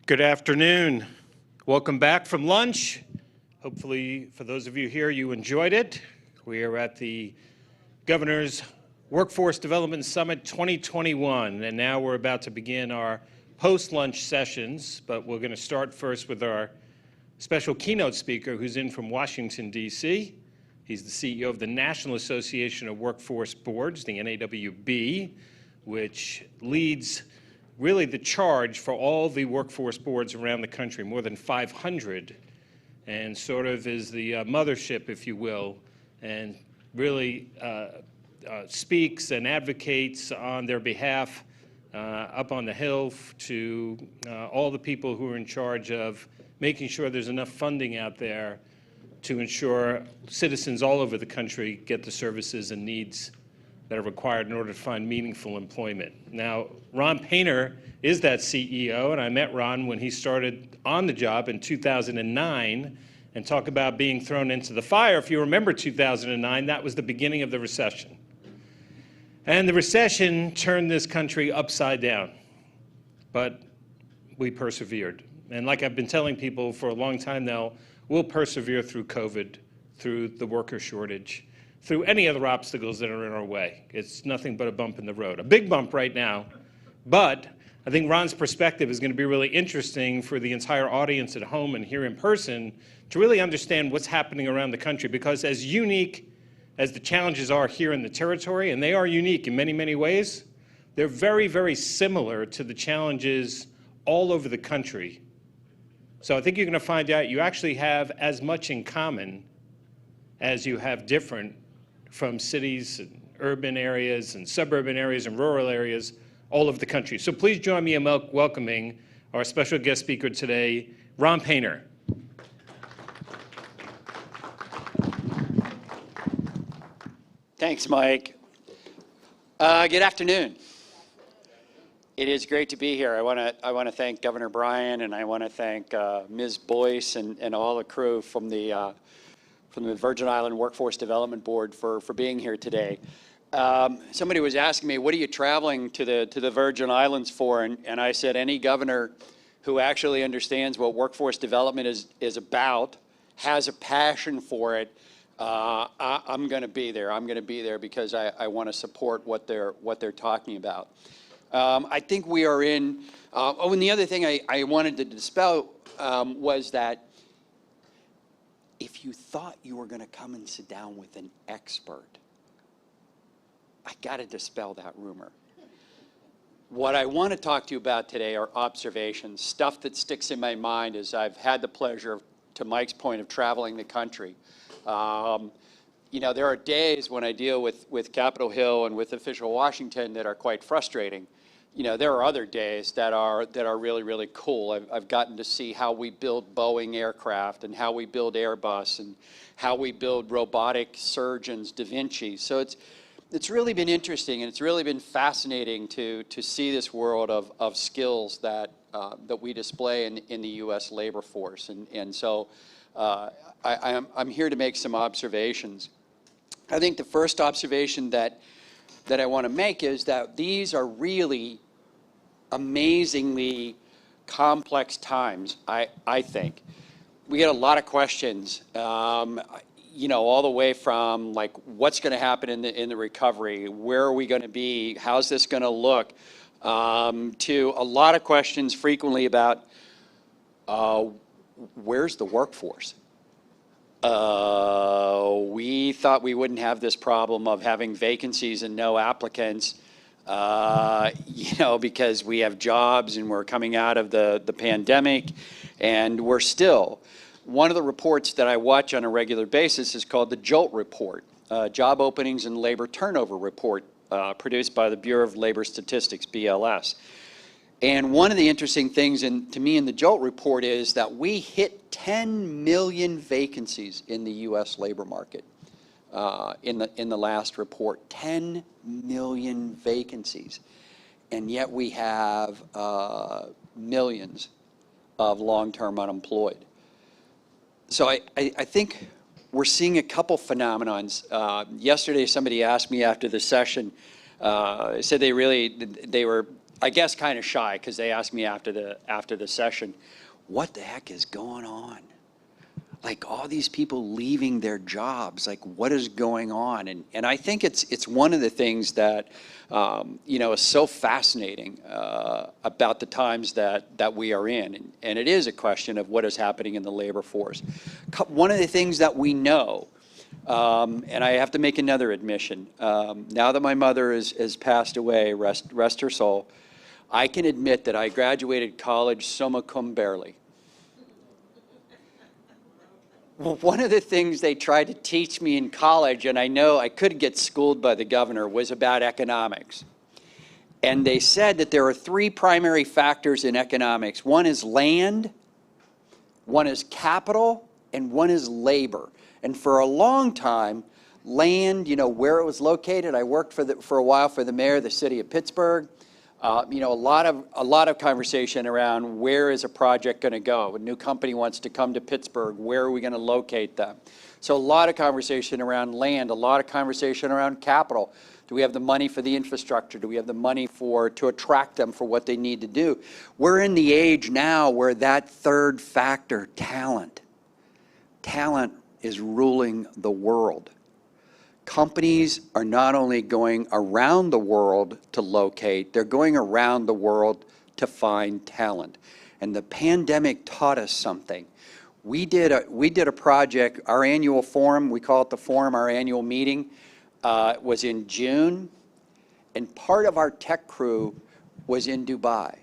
Good afternoon. Welcome back from lunch. Hopefully, for those of you here, you enjoyed it. We are at the Governor's Workforce Development Summit 2021, and now we're about to begin our post-lunch sessions, but we're going to start first with our special keynote speaker who's in from Washington, D.C. He's the CEO of the National Association of Workforce Boards, the NAWB, which leads really the charge for all the workforce boards around the country, more than 500, and sort of is the mothership, if you will, and really speaks and advocates on their behalf up on the Hill to all the people who are in charge of making sure there's enough funding out there to ensure citizens all over the country get the services and needs that are required in order to find meaningful employment. Now, Ron Painter is that CEO, and I met Ron when he started on the job in 2009, and talk about being thrown into the fire. If you remember 2009, that was the beginning of the recession. And the recession turned this country upside down, but we persevered. And like I've been telling people for a long time now, we'll persevere through COVID, through the worker shortage, through any other obstacles that are in our way. It's nothing but a bump in the road. A big bump right now, but I think Ron's perspective is going to be really interesting for the entire audience at home and here in person to really understand what's happening around the country, because as unique as the challenges are here in the territory, and they are unique in many, many ways, they're very, very similar to the challenges all over the country. So I think you're going to find out you actually have as much in common as you have different from cities and urban areas and suburban areas and rural areas all over the country. So please join me in welcoming our special guest speaker today, Ron Painter. Thanks, Mike. Good afternoon. It is great to be here. I want to thank Governor Bryan, and I want to thank Ms. Boyce and all the crew from the Virgin Island Workforce Development Board for being here today. Somebody was asking me, what are you traveling to the Virgin Islands for? And I said, any governor who actually understands what workforce development is about, has a passion for it, I'm going to be there. I'm going to be there because I want to support what they're talking about. I think we are in. And the other thing I wanted to dispel was that if you thought you were going to come and sit down with an expert, I got to dispel that rumor. What I want to talk to you about today are observations, stuff that sticks in my mind as I've had the pleasure, to Mike's point, of traveling the country. You know, there are days when I deal with Capitol Hill and with official Washington that are quite frustrating. You know, there are other days that are really, really cool. I've gotten to see how we build Boeing aircraft and how we build Airbus and how we build robotic surgeons, Da Vinci. So it's really been interesting, and it's really been fascinating to see this world of skills that we display in the U.S. labor force. And so I'm here to make some observations. I think the first observation that I want to make is that these are really amazingly complex times, I think. We get a lot of questions, you know, all the way from like, what's going to happen in the recovery? Where are we going to be? How's this going to look? To a lot of questions frequently about where's the workforce? We thought we wouldn't have this problem of having vacancies and no applicants, you know, because we have jobs and we're coming out of the pandemic, and we're still. One of the reports that I watch on a regular basis is called the JOLT report, Job Openings and Labor Turnover Report, produced by the Bureau of Labor Statistics, BLS. And one of the interesting things to me in the JOLT report is that we hit 10 million vacancies in the U.S. labor market in the last report. 10 million vacancies. And yet we have millions of long-term unemployed. So I think we're seeing a couple phenomenons. Yesterday somebody asked me after the session, said they were I guess kind of shy because they asked me after the session, what the heck is going on? Like all these people leaving their jobs, like what is going on? And I think it's one of the things that, is so fascinating about the times that we are in. And it is a question of what is happening in the labor force. One of the things that we know, and I have to make another admission, now that my mother has passed away, rest her soul, I can admit that I graduated college summa cum barely. Well, one of the things they tried to teach me in college, and I know I could get schooled by the governor, was about economics. And they said that there are three primary factors in economics. One is land, one is capital, and one is labor. And for a long time, land, where it was located, I worked for a while for the mayor of the city of Pittsburgh. A lot of conversation around where is a project going to go. A new company wants to come to Pittsburgh. Where are we going to locate them? So a lot of conversation around land, a lot of conversation around capital. Do we have the money for the infrastructure? Do we have the money to attract them for what they need to do? We're in the age now where that third factor, talent is ruling the world. Companies are not only going around the world to locate, they're going around the world to find talent. And the pandemic taught us something. We did a project, our annual forum, we call it the forum, our annual meeting, was in June, and part of our tech crew was in Dubai.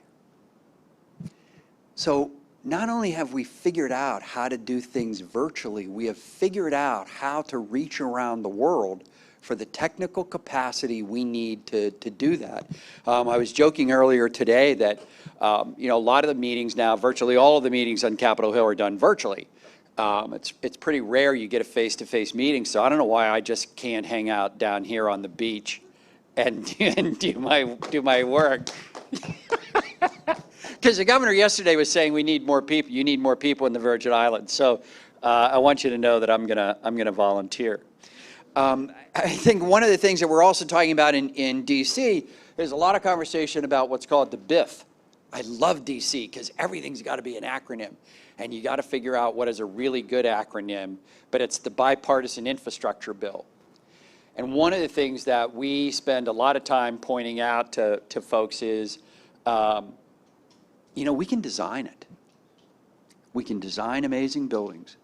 So not only have we figured out how to do things virtually, we have figured out how to reach around the world for the technical capacity we need to do that. I was joking earlier today that a lot of the meetings now, virtually all of the meetings on Capitol Hill are done virtually. It's pretty rare you get a face-to-face meeting, so I don't know why I just can't hang out down here on the beach and do my work. Because the governor yesterday was saying we need more people. You need more people in the Virgin Islands. So I want you to know that I'm gonna volunteer. I think one of the things that we're also talking about in D.C. is a lot of conversation about what's called the BIF. I love D.C. because everything's got to be an acronym, and you got to figure out what is a really good acronym. But it's the bipartisan infrastructure bill. And one of the things that we spend a lot of time pointing out to folks is, we can design it. We can design amazing buildings.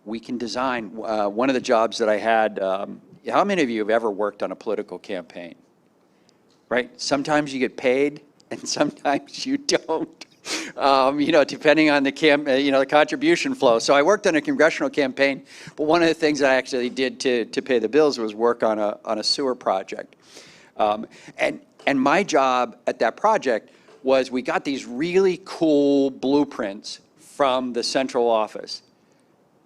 We can design, one of the jobs that I had, how many of you have ever worked on a political campaign? Right? Sometimes you get paid and sometimes you don't, depending on the contribution flow. So I worked on a congressional campaign, but one of the things I actually did to pay the bills was work on a sewer project. And my job at that project was we got these really cool blueprints from the central office,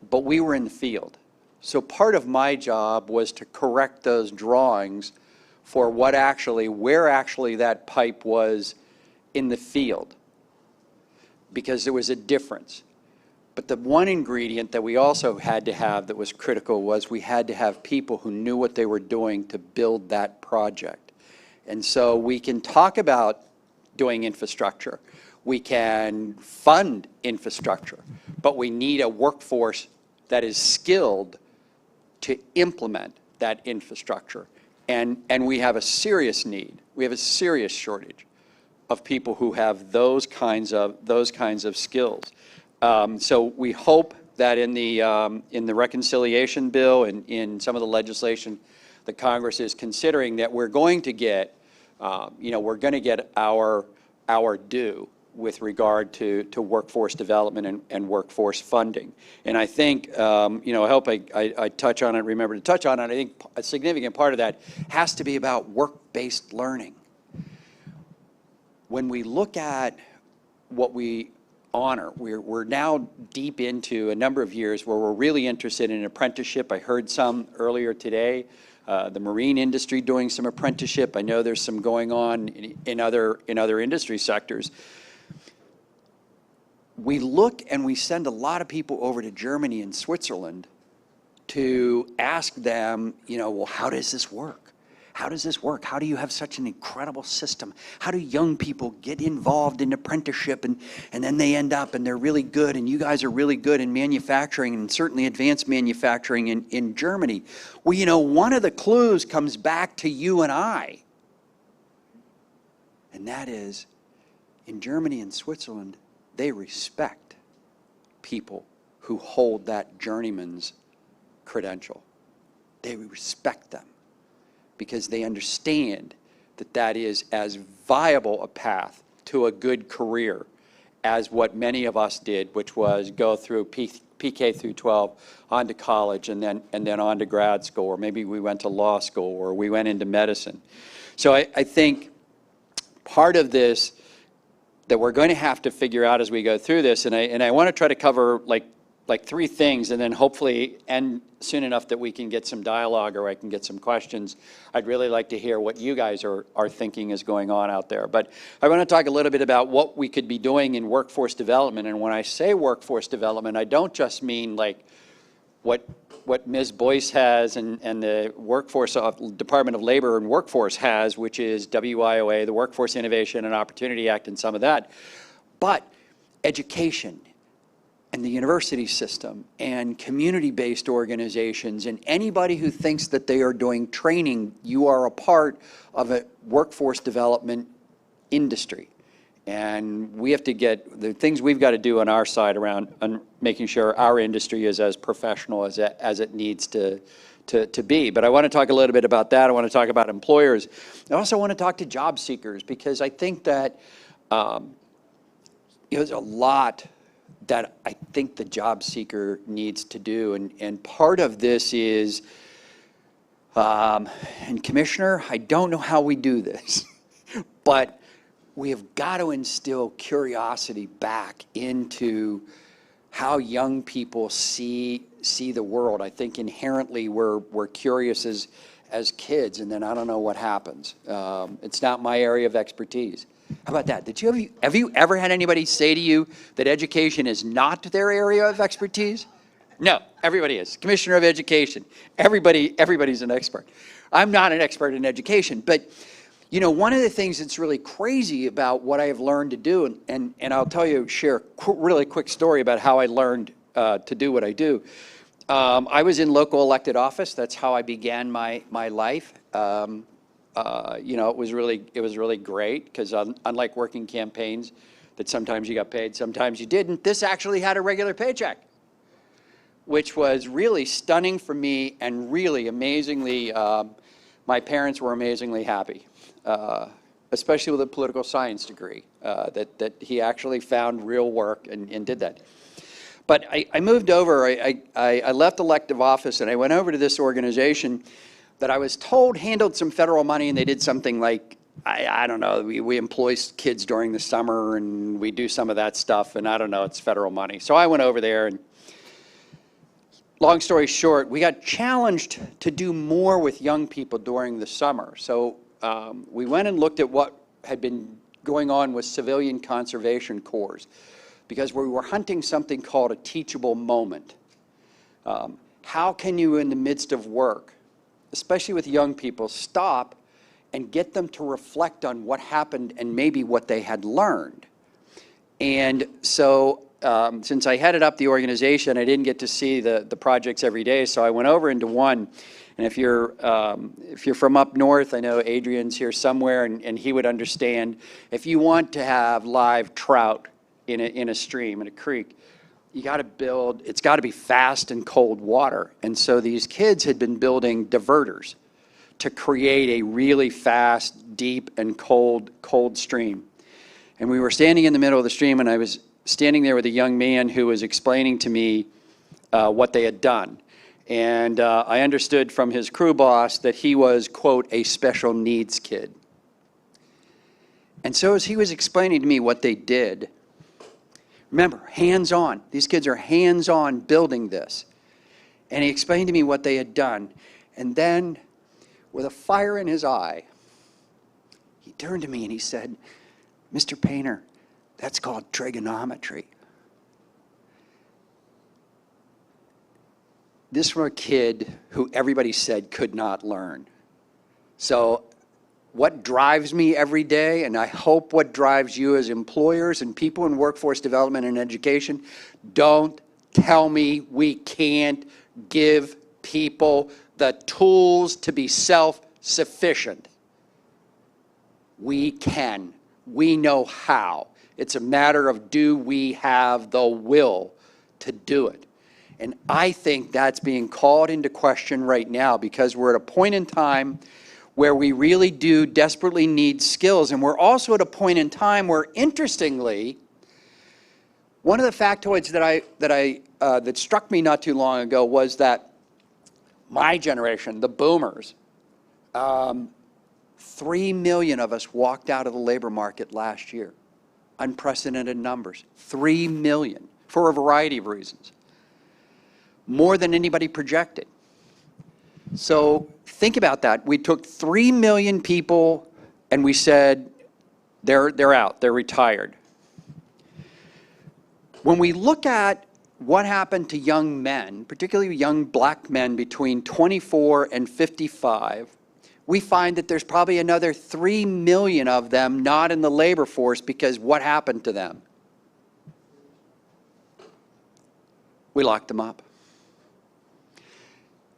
but we were in the field. So part of my job was to correct those drawings for where actually that pipe was in the field, because there was a difference. But the one ingredient that we also had to have that was critical was we had to have people who knew what they were doing to build that project. And so we can talk about doing infrastructure. We can fund infrastructure, but we need a workforce that is skilled to implement that infrastructure. And we have a serious need. We have a serious shortage of people who have those kinds of skills. So we hope that in the reconciliation bill and in some of the legislation that Congress is considering, that we're going to get our due with regard to workforce development and workforce funding. And I think, I hope I touch on it, remember to touch on it. I think a significant part of that has to be about work-based learning. When we look at what we honor, we're now deep into a number of years where we're really interested in apprenticeship. I heard some earlier today. The marine industry doing some apprenticeship. I know there's some going on in other industry sectors. We look and we send a lot of people over to Germany and Switzerland to ask them, well, how does this work? how does this work? How do you have such an incredible system? How do young people get involved in apprenticeship and then they end up and they're really good, and you guys are really good in manufacturing and certainly advanced manufacturing in Germany? Well, you know, one of the clues comes back to you and I, and that is in Germany and Switzerland, they respect people who hold that journeyman's credential. They respect them because they understand that that is as viable a path to a good career as what many of us did, which was go through PK through 12, on to college, and then on to grad school, or maybe we went to law school, or we went into medicine. So I think part of this that we're going to have to figure out as we go through this, and I want to try to cover like 3 things, and then hopefully end soon enough that we can get some dialogue or I can get some questions. I'd really like to hear what you guys are thinking is going on out there. But I want to talk a little bit about what we could be doing in workforce development. And when I say workforce development, I don't just mean like what Ms. Boyce has and the Workforce Department of Labor and Workforce has, which is WIOA, the Workforce Innovation and Opportunity Act, and some of that, but education and the university system and community-based organizations and anybody who thinks that they are doing training. You are a part of a workforce development industry. And we have to get the things we've got to do on our side around making sure our industry is as professional as it needs to be. But I want to talk a little bit about that. I want to talk about employers. I also want to talk to job seekers, because I think that there's a lot that I think the job seeker needs to do. And part of this is, and Commissioner, I don't know how we do this, but we have got to instill curiosity back into how young people see the world. I think inherently we're curious as kids, and then I don't know what happens. It's not my area of expertise. How about that? Have you ever had anybody say to you that education is not their area of expertise? No, everybody is. Commissioner of Education. Everybody's an expert. I'm not an expert in education, but you know, one of the things that's really crazy about what I have learned to do, and I'll tell you, share a really quick story about how I learned to do what I do. I was in local elected office. That's how I began my life. You know, it was really great, because unlike working campaigns that sometimes you got paid, sometimes you didn't, this actually had a regular paycheck, which was really stunning for me, and really amazingly, my parents were amazingly happy, especially with a political science degree, that he actually found real work and did that. But I moved over, I left elective office, and I went over to this organization that I was told handled some federal money, and they did something like, I don't know, we employ kids during the summer, and we do some of that stuff, and I don't know, it's federal money. So I went over there, and long story short, we got challenged to do more with young people during the summer. So we went and looked at what had been going on with civilian conservation corps, because we were hunting something called a teachable moment. How can you, in the midst of work, especially with young people, stop and get them to reflect on what happened and maybe what they had learned? And so since I headed up the organization, I didn't get to see the projects every day, so I went over into one. And if you're from up north, I know Adrian's here somewhere, and he would understand, if you want to have live trout in a stream, in a creek, you got to build, it's got to be fast and cold water. And so these kids had been building diverters to create a really fast, deep, and cold stream. And we were standing in the middle of the stream, and I was standing there with a young man who was explaining to me what they had done. And I understood from his crew boss that he was, quote, a special needs kid. And so as he was explaining to me what they did, remember, hands-on. These kids are hands-on building this. And he explained to me what they had done. And then, with a fire in his eye, he turned to me and he said, "Mr. Painter, that's called trigonometry." This from a kid who everybody said could not learn. So what drives me every day, and I hope what drives you as employers and people in workforce development and education, don't tell me we can't give people the tools to be self-sufficient. We can. We know how. It's a matter of, do we have the will to do it? And I think that's being called into question right now, because we're at a point in time where we really do desperately need skills. And we're also at a point in time where, interestingly, one of the factoids that struck me not too long ago was that my generation, the boomers, 3 million of us walked out of the labor market last year. Unprecedented numbers. 3 million, for a variety of reasons. More than anybody projected. So think about that. We took 3 million people and we said, they're out, they're retired. When we look at what happened to young men, particularly young black men between 24 and 55, we find that there's probably another 3 million of them not in the labor force, because what happened to them? We locked them up.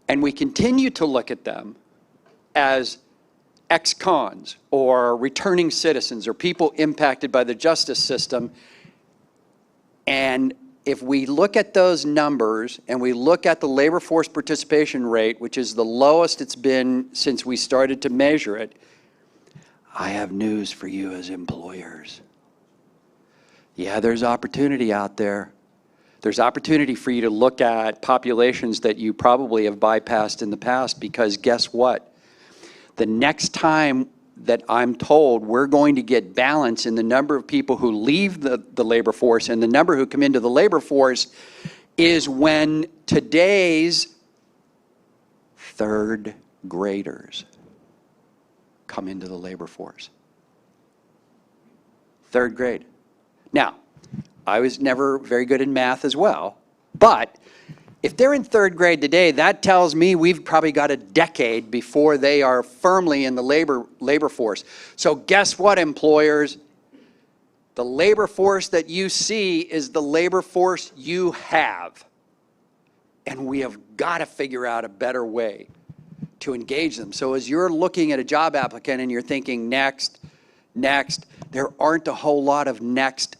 And we continue to look at them as ex-cons or returning citizens or people impacted by the justice system. And if we look at those numbers and we look at the labor force participation rate, which is the lowest it's been since we started to measure it, I have news for you as employers. Yeah, there's opportunity out there. There's opportunity for you to look at populations that you probably have bypassed in the past, because guess what? The next time that I'm told we're going to get balance in the number of people who leave the labor force and the number who come into the labor force is when today's third graders come into the labor force. Third grade. Now, I was never very good in math as well, but if they're in third grade today, that tells me we've probably got a decade before they are firmly in the labor force. So guess what, employers? The labor force that you see is the labor force you have. And we have got to figure out a better way to engage them. So as you're looking at a job applicant and you're thinking next, there aren't a whole lot of next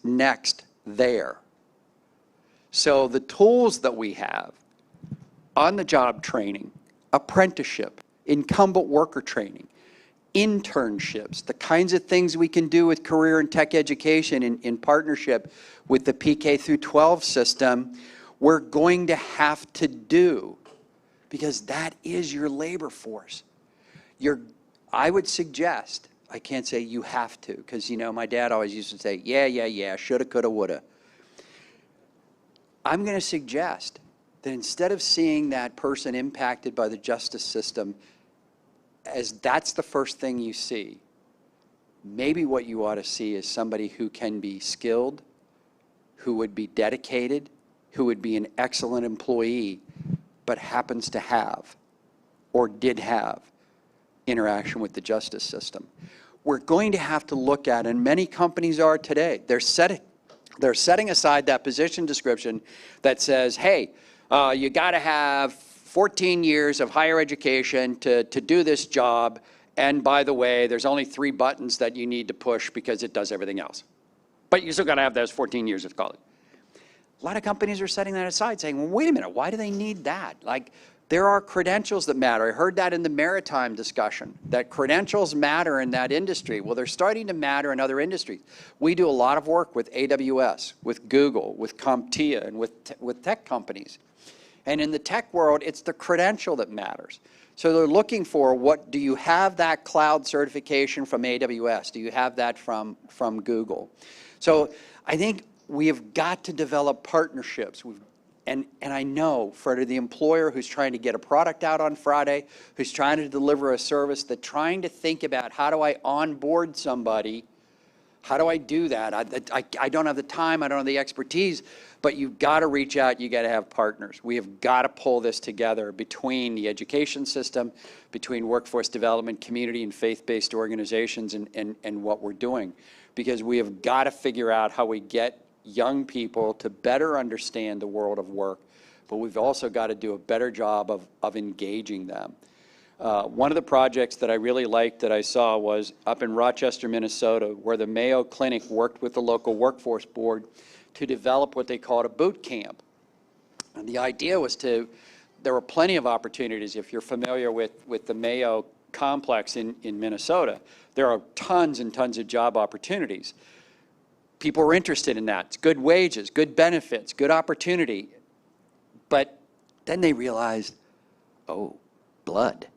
there. So the tools that we have, on-the-job training, apprenticeship, incumbent worker training, internships, the kinds of things we can do with career and tech education in partnership with the PK through 12 system, we're going to have to do, because that is your labor force. I would suggest, I can't say you have to, because you know my dad always used to say, yeah, shoulda, coulda, woulda. I'm going to suggest that instead of seeing that person impacted by the justice system as that's the first thing you see, maybe what you ought to see is somebody who can be skilled, who would be dedicated, who would be an excellent employee, but happens to have or did have interaction with the justice system. We're going to have to look at, and many companies are today, they're setting aside that position description that says, hey, you got to have 14 years of higher education to do this job, and by the way, there's only 3 buttons that you need to push because it does everything else. But you still got to have those 14 years of college. A lot of companies are setting that aside, saying, well, wait a minute, why do they need that? Like, there are credentials that matter. I heard that in the maritime discussion, that credentials matter in that industry. Well, they're starting to matter in other industries. We do a lot of work with AWS, with Google, with CompTIA, and with tech companies. And in the tech world, it's the credential that matters. So they're looking for, do you have that cloud certification from AWS? Do you have that from Google? So I think we have got to develop partnerships. And I know for the employer who's trying to get a product out on Friday, who's trying to deliver a service, that trying to think about how do I onboard somebody How do I do that? I don't have the time, I don't have the expertise, but you've got to reach out, you got to have partners. We have got to pull this together between the education system, between workforce development, community and faith-based organizations and what we're doing. Because we have got to figure out how we get young people to better understand the world of work, but we've also got to do a better job of engaging them. One of the projects that I really liked that I saw was up in Rochester, Minnesota, where the Mayo Clinic worked with the local workforce board to develop what they called a boot camp. And the idea was there were plenty of opportunities. If you're familiar with the Mayo complex in Minnesota, there are tons and tons of job opportunities. People were interested in that. It's good wages, good benefits, good opportunity. But then they realized, oh, blood.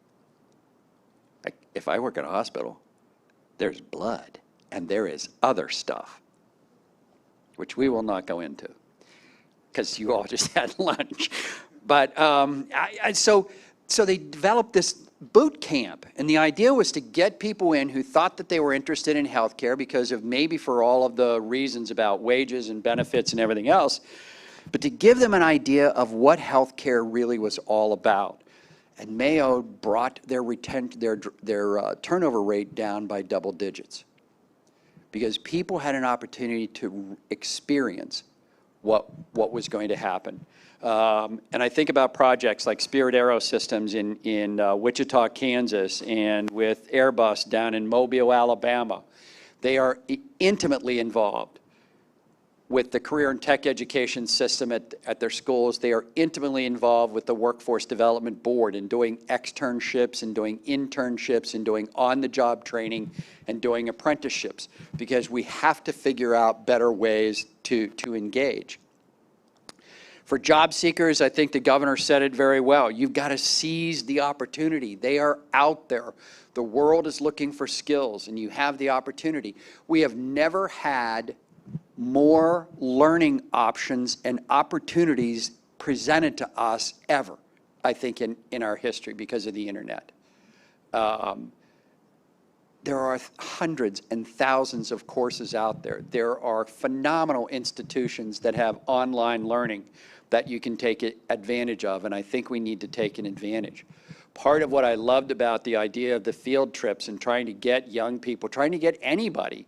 If I work at a hospital, there's blood, and there is other stuff, which we will not go into, because you all just had lunch. But so they developed this boot camp, and the idea was to get people in who thought that they were interested in healthcare because of maybe for all of the reasons about wages and benefits and everything else, but to give them an idea of what healthcare really was all about. And Mayo brought their turnover rate down by double digits because people had an opportunity to experience what was going to happen. And I think about projects like Spirit Aerosystems in Wichita, Kansas, and with Airbus down in Mobile, Alabama. They are intimately involved with the career and tech education system at their schools. They are intimately involved with the workforce development board in doing externships and doing internships and doing on-the-job training and doing apprenticeships, because we have to figure out better ways to engage. For job seekers, I think the governor said it very well. You've got to seize the opportunity. They are out there. The world is looking for skills, and you have the opportunity. We have never had more learning options and opportunities presented to us ever, I think, in our history because of the internet. There are hundreds and thousands of courses out there. There are phenomenal institutions that have online learning that you can take advantage of, and I think we need to take an advantage. Part of what I loved about the idea of the field trips and trying to get young people, trying to get anybody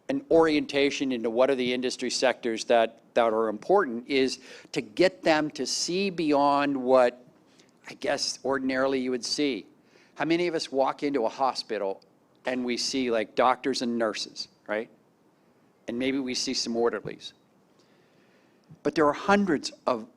an orientation into what are the industry sectors that are important, is to get them to see beyond what I guess ordinarily you would see. How many of us walk into a hospital and we see like doctors and nurses, right? And maybe we see some orderlies. But there are hundreds of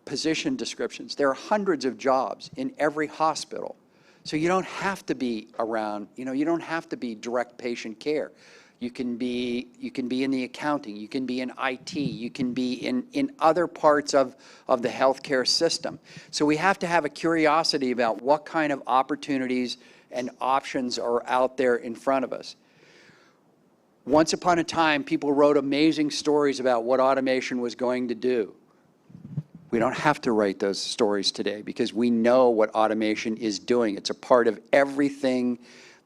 position descriptions. There are hundreds of jobs in every hospital. So you don't have to be around, you don't have to be direct patient care. You can be in the accounting, you can be in IT, you can be in other parts of the healthcare system. So we have to have a curiosity about what kind of opportunities and options are out there in front of us. Once upon a time, people wrote amazing stories about what automation was going to do. We don't have to write those stories today because we know what automation is doing. It's a part of everything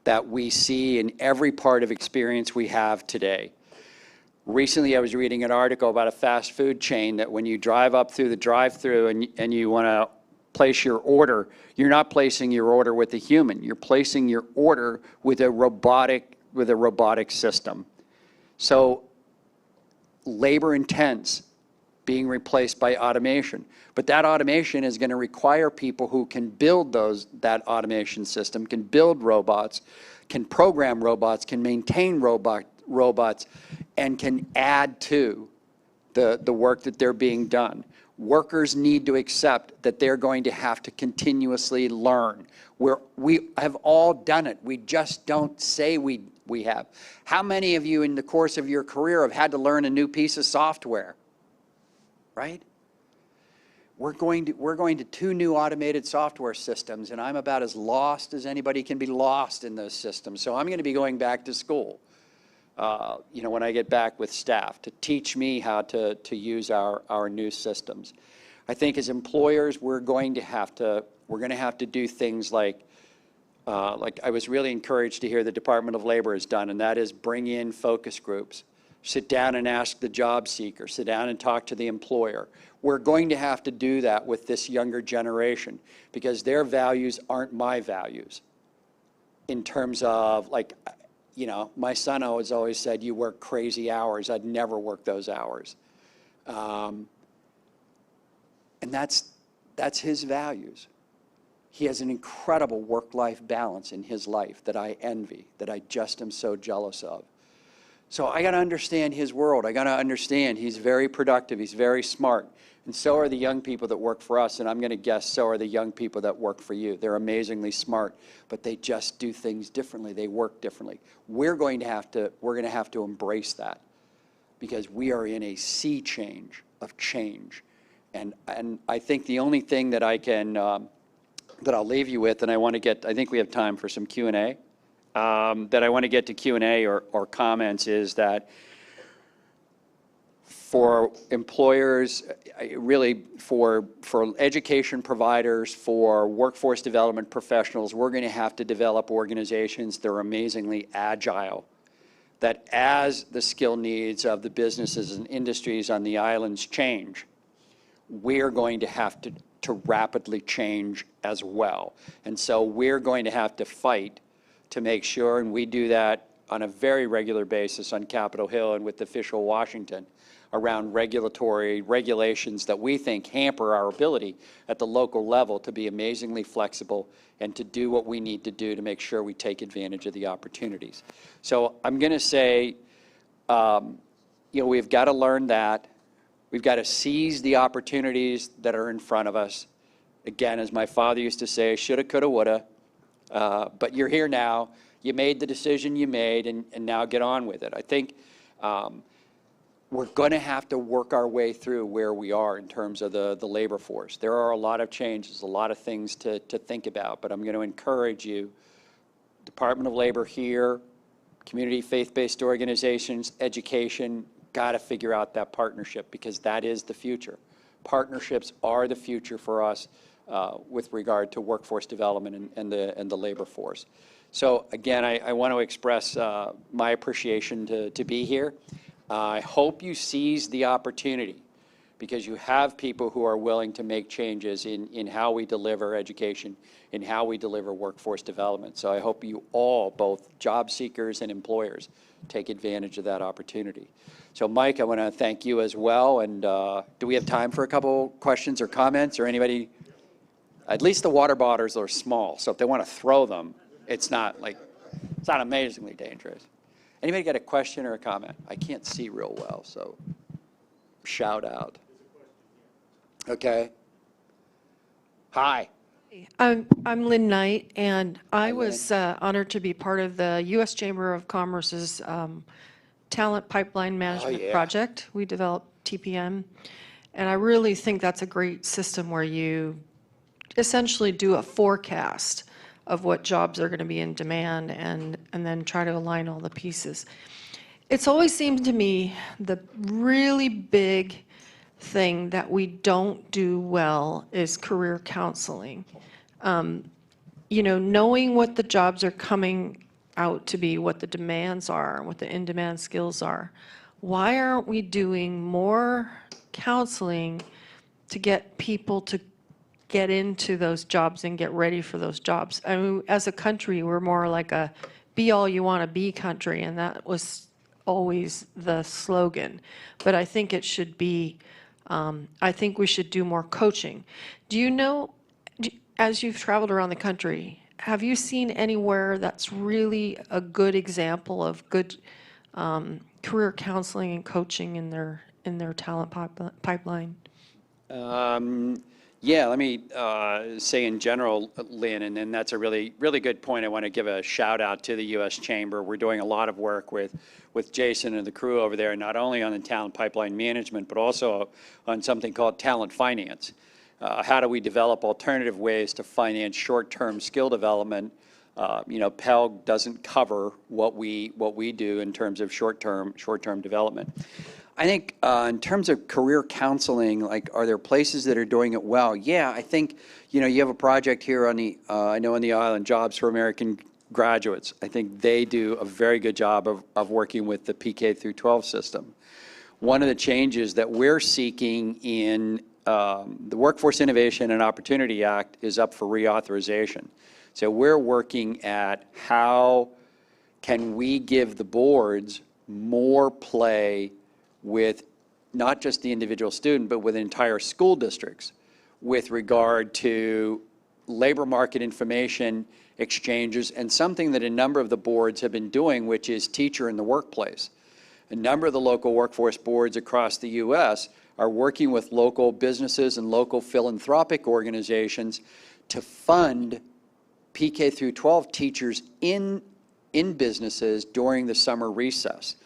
that we see in every part of experience we have today. Recently, I was reading an article about a fast food chain that when you drive up through the drive-through and you want to place your order, you're not placing your order with a human. You're placing your order with a robotic system. So labor intense, being replaced by automation. But that automation is going to require people who can build that automation system, can build robots, can program robots, can maintain robots, and can add to the work that they're being done. Workers need to accept that they're going to have to continuously learn. We have all done it. We just don't say we have. How many of you in the course of your career have had to learn a new piece of software? Right? We're going to 2 new automated software systems, and I'm about as lost as anybody can be lost in those systems. So I'm going to be going back to school, when I get back with staff, to teach me how to use our new systems. I think as employers, we're going to have to do things like like I was really encouraged to hear the Department of Labor has done, and that is bring in focus groups. Sit down and ask the job seeker, sit down and talk to the employer. We're going to have to do that with this younger generation because their values aren't my values in terms of, like, you know, my son always said, you work crazy hours. I'd never work those hours. And that's his values. He has an incredible work-life balance in his life that I envy, that I just am so jealous of. So I got to understand his world. I got to understand he's very productive. He's very smart. And so are the young people that work for us. And I'm going to guess so are the young people that work for you. They're amazingly smart, but they just do things differently. They work differently. We're going to have to embrace that because we are in a sea change of change. And I think the only thing that I can, that I'll leave you with, and I think we have time for some Q&A. That I want to get to Q&A or comments is that for employers, really for education providers, for workforce development professionals, we're going to have to develop organizations that are amazingly agile, that as the skill needs of the businesses and industries on the islands change, we're going to have to rapidly change as well. And so we're going to have to fight to make sure, and we do that on a very regular basis on Capitol Hill and with official Washington, around regulations that we think hamper our ability at the local level to be amazingly flexible and to do what we need to do to make sure we take advantage of the opportunities. So I'm going to say, we've got to learn that. We've got to seize the opportunities that are in front of us. Again, as my father used to say, shoulda, coulda, woulda. But you're here now. You made the decision you made, and now get on with it. I think we're going to have to work our way through where we are in terms of the labor force. There are a lot of changes, a lot of things to think about, but I'm going to encourage you, Department of Labor here, community faith-based organizations, education, got to figure out that partnership because that is the future. Partnerships are the future for us with regard to workforce development and the labor force. So again, I want to express my appreciation to be here. I hope you seize the opportunity because you have people who are willing to make changes in how we deliver education, in how we deliver workforce development. So I hope you all, both job seekers and employers, take advantage of that opportunity. So Mike, I want to thank you as well. And do we have time for a couple questions or comments or anybody? At least the water bottles are small, so if they want to throw them, it's not amazingly dangerous. Anybody got a question or a comment? I can't see real well, so shout out. Okay. Hi. I'm Lynn Knight, and I was honored to be part of the U.S. Chamber of Commerce's Talent Pipeline Management Project. We developed TPM, and I really think that's a great system where you essentially do a forecast of what jobs are going to be in demand and then try to align all the pieces. It's always seemed to me the really big thing that we don't do well is career counseling. Knowing what the jobs are coming out to be, what the demands are, what the in-demand skills are. Why aren't we doing more counseling to get people to get into those jobs and get ready for those jobs? I mean, as a country, we're more like a be all you want to be country, and that was always the slogan. But I think it should be, I think we should do more coaching. Do you know, as you've traveled around the country, have you seen anywhere that's really a good example of good career counseling and coaching in their talent pipeline? Yeah, let me say in general, Lynn, and then that's a really, really good point. I want to give a shout out to the U.S. Chamber. We're doing a lot of work with Jason and the crew over there, not only on the talent pipeline management, but also on something called talent finance. How do we develop alternative ways to finance short-term skill development? Pell doesn't cover what we do in terms of short-term development. I think in terms of career counseling, like, are there places that are doing it well? Yeah, I think, you have a project here on the, I know on the island, Jobs for American Graduates. I think they do a very good job of working with the PK through 12 system. One of the changes that we're seeking in the Workforce Innovation and Opportunity Act is up for reauthorization. So we're working at how can we give the boards more play with not just the individual student, but with entire school districts with regard to labor market information exchanges, and something that a number of the boards have been doing, which is teacher in the workplace. A number of the local workforce boards across the U.S. are working with local businesses and local philanthropic organizations to fund PK through 12 teachers in businesses during the summer recess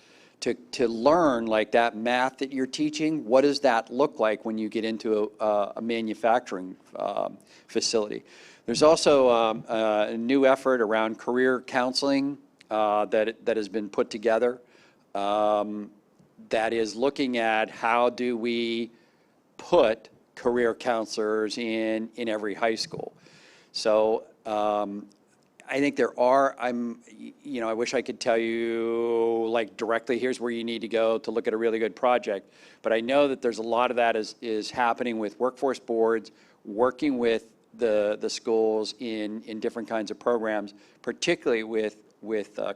to learn, like, that math that you're teaching, what does that look like when you get into a manufacturing facility. There's also a new effort around career counseling that has been put together that is looking at how do we put career counselors in every high school. So I think there are, I wish I could tell you, like, directly, here's where you need to go to look at a really good project. But I know that there's a lot of that is happening with workforce boards, working with the schools in different kinds of programs, particularly with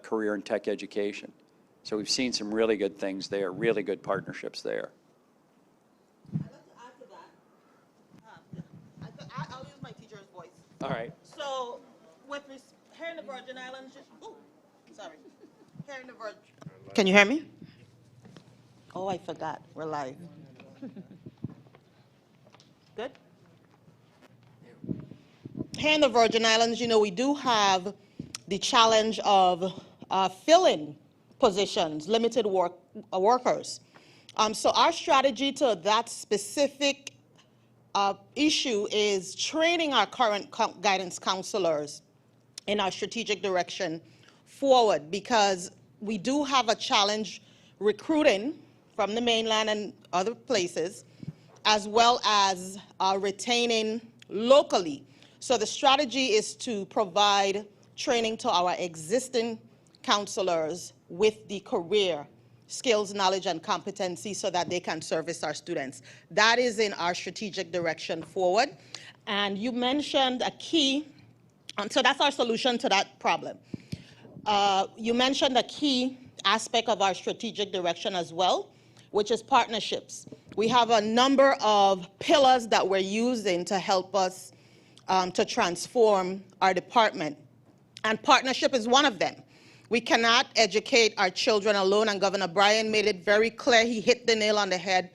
career and tech education. So we've seen some really good things there, really good partnerships there. I'd like to add to that. I'll use my teacher's voice. All right. So, here in the Virgin Islands, here in the Virgin. Can you hear me? Oh, I forgot. We're live. Good. Here in the Virgin Islands, we do have the challenge of filling positions, limited workers. So our strategy to that specific issue is training our current guidance counselors in our strategic direction forward, because we do have a challenge recruiting from the mainland and other places, as well as retaining locally. So the strategy is to provide training to our existing counselors with the career skills, knowledge, and competency so that they can service our students. That is in our strategic direction forward. And you mentioned a key, so that's our solution to that problem. You mentioned a key aspect of our strategic direction as well, which is partnerships. We have a number of pillars that we're using to help us to transform our department. And partnership is one of them. We cannot educate our children alone, and Governor Bryan made it very clear. He hit the nail on the head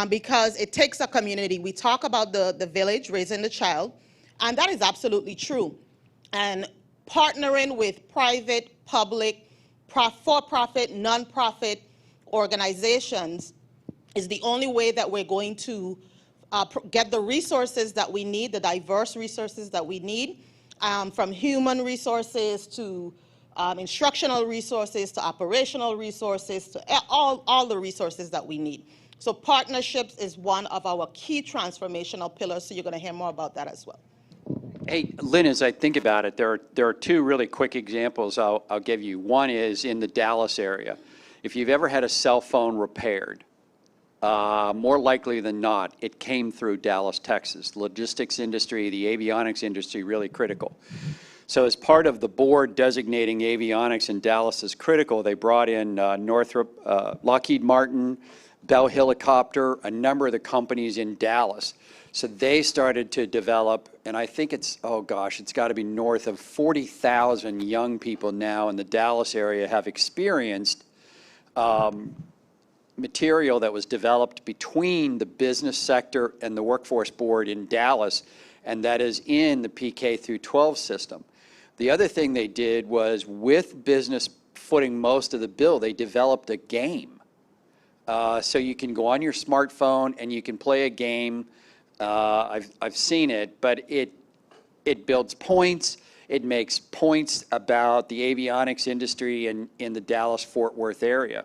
because it takes a community. We talk about the village, raising the child, and that is absolutely true. And partnering with private, public, for-profit, non-profit organizations is the only way that we're going to get the resources that we need, the diverse resources that we need, from human resources to instructional resources to operational resources to all the resources that we need. So partnerships is one of our key transformational pillars, so you're going to hear more about that as well. Hey, Lynn, as I think about it, there are two really quick examples I'll give you. One is in the Dallas area. If you've ever had a cell phone repaired, more likely than not, it came through Dallas, Texas. Logistics industry, the avionics industry, really critical. So as part of the board designating avionics in Dallas as critical, they brought in Northrop, Lockheed Martin, Bell Helicopter, a number of the companies in Dallas. So they started to develop, and I think it's, oh gosh, it's got to be north of 40,000 young people now in the Dallas area have experienced material that was developed between the business sector and the workforce board in Dallas, and that is in the PK through 12 system. The other thing they did was, with business footing most of the bill, they developed a game. So you can go on your smartphone and you can play a game. I've seen it, but it builds points. It makes points about the avionics industry in the Dallas-Fort Worth area.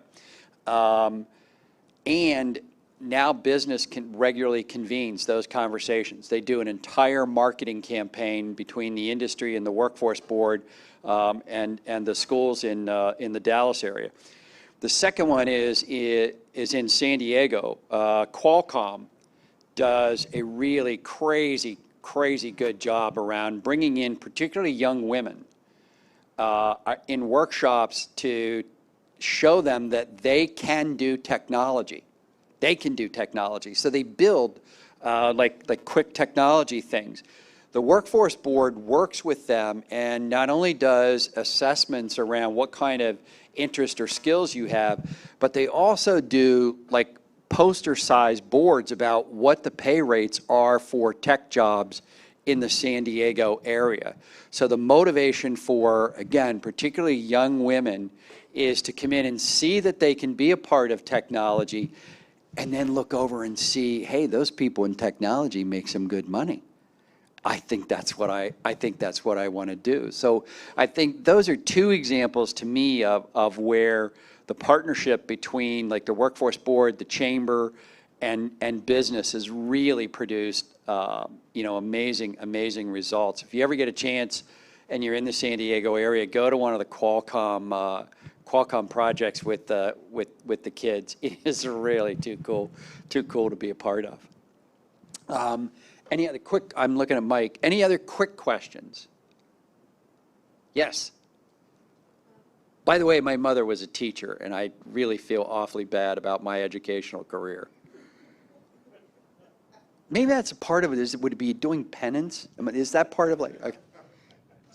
And now business regularly convenes those conversations. They do an entire marketing campaign between the industry and the workforce board and the schools in the Dallas area. The second one is in San Diego. Qualcomm does a really crazy good job around bringing in particularly young women in workshops to show them that they can do technology. They can do technology. So they build like quick technology things. The workforce board works with them and not only does assessments around what kind of interest or skills you have, but they also do like poster-sized boards about what the pay rates are for tech jobs in the San Diego area. So the motivation for, again, particularly young women is to come in and see that they can be a part of technology and then look over and see, hey, those people in technology make some good money. I think that's what I want to do. So I think those are two examples to me of where the partnership between like the workforce board, the chamber, and business has really produced amazing results. If you ever get a chance and you're in the San Diego area, go to one of the Qualcomm projects with the kids. It is really too cool to be a part of. Any other quick? I'm looking at Mike. Any other quick questions? Yes. By the way, my mother was a teacher, and I really feel awfully bad about my educational career. Maybe that's a part of it. Would it be doing penance? I mean, is that part of like?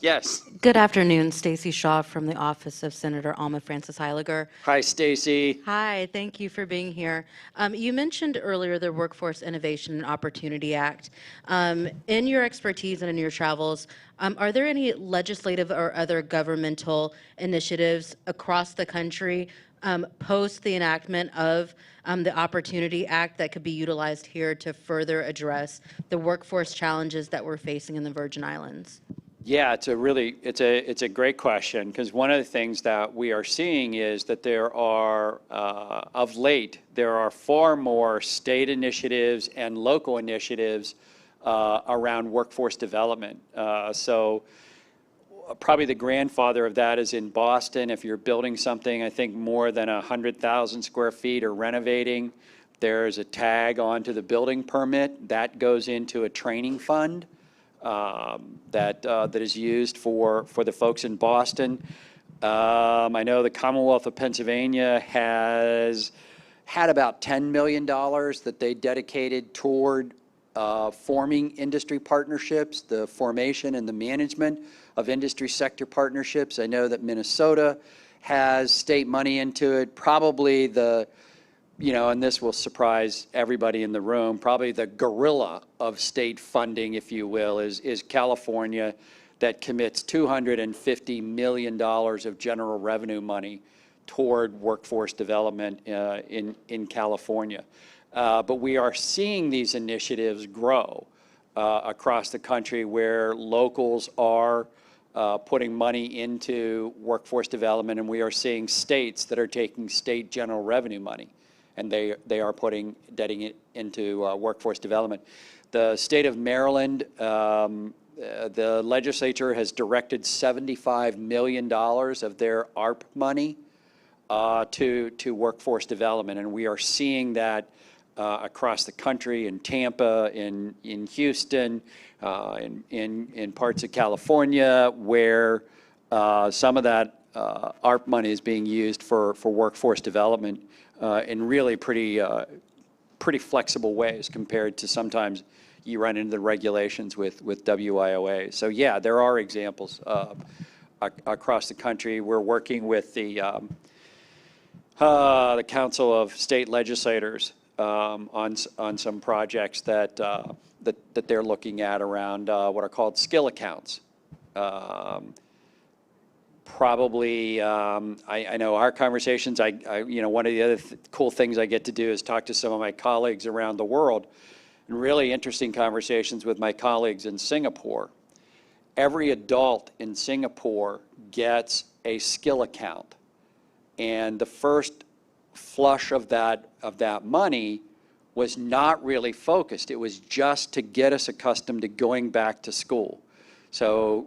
Yes. Good afternoon, Stacy Shaw from the office of Senator Alma Francis Heiliger. Hi, Stacy. Hi, thank you for being here. You mentioned earlier the Workforce Innovation and Opportunity Act. In your expertise and in your travels, are there any legislative or other governmental initiatives across the country post the enactment of the Opportunity Act that could be utilized here to further address the workforce challenges that we're facing in the Virgin Islands? Yeah, it's a great question, because one of the things that we are seeing is that there are, of late, there are far more state initiatives and local initiatives around workforce development. So probably the grandfather of that is in Boston. If you're building something, I think more than 100,000 square feet or renovating, there's a tag onto the building permit. That goes into a training fund. That is used for the folks in Boston. I know the Commonwealth of Pennsylvania has had about $10 million that they dedicated toward forming industry partnerships, the formation and the management of industry sector partnerships. I know that Minnesota has state money into it. Probably and this will surprise everybody in the room, probably the gorilla of state funding, if you will, is California, that commits $250 million of general revenue money toward workforce development in California. But we are seeing these initiatives grow across the country where locals are putting money into workforce development, and we are seeing states that are taking state general revenue money and they are getting it into workforce development. The state of Maryland, the legislature has directed $75 million of their ARP money to workforce development, and we are seeing that across the country, in Tampa, in Houston, in parts of California, where some of that ARP money is being used for workforce development in really pretty flexible ways compared to sometimes you run into the regulations with WIOA. So yeah, there are examples across the country. We're working with the Council of State Legislators on some projects that they're looking at around what are called skill accounts. Probably, I know our conversations, one of the other cool things I get to do is talk to some of my colleagues around the world, and really interesting conversations with my colleagues in Singapore. Every adult in Singapore gets a skill account, and the first flush of that money was not really focused. It was just to get us accustomed to going back to school. So,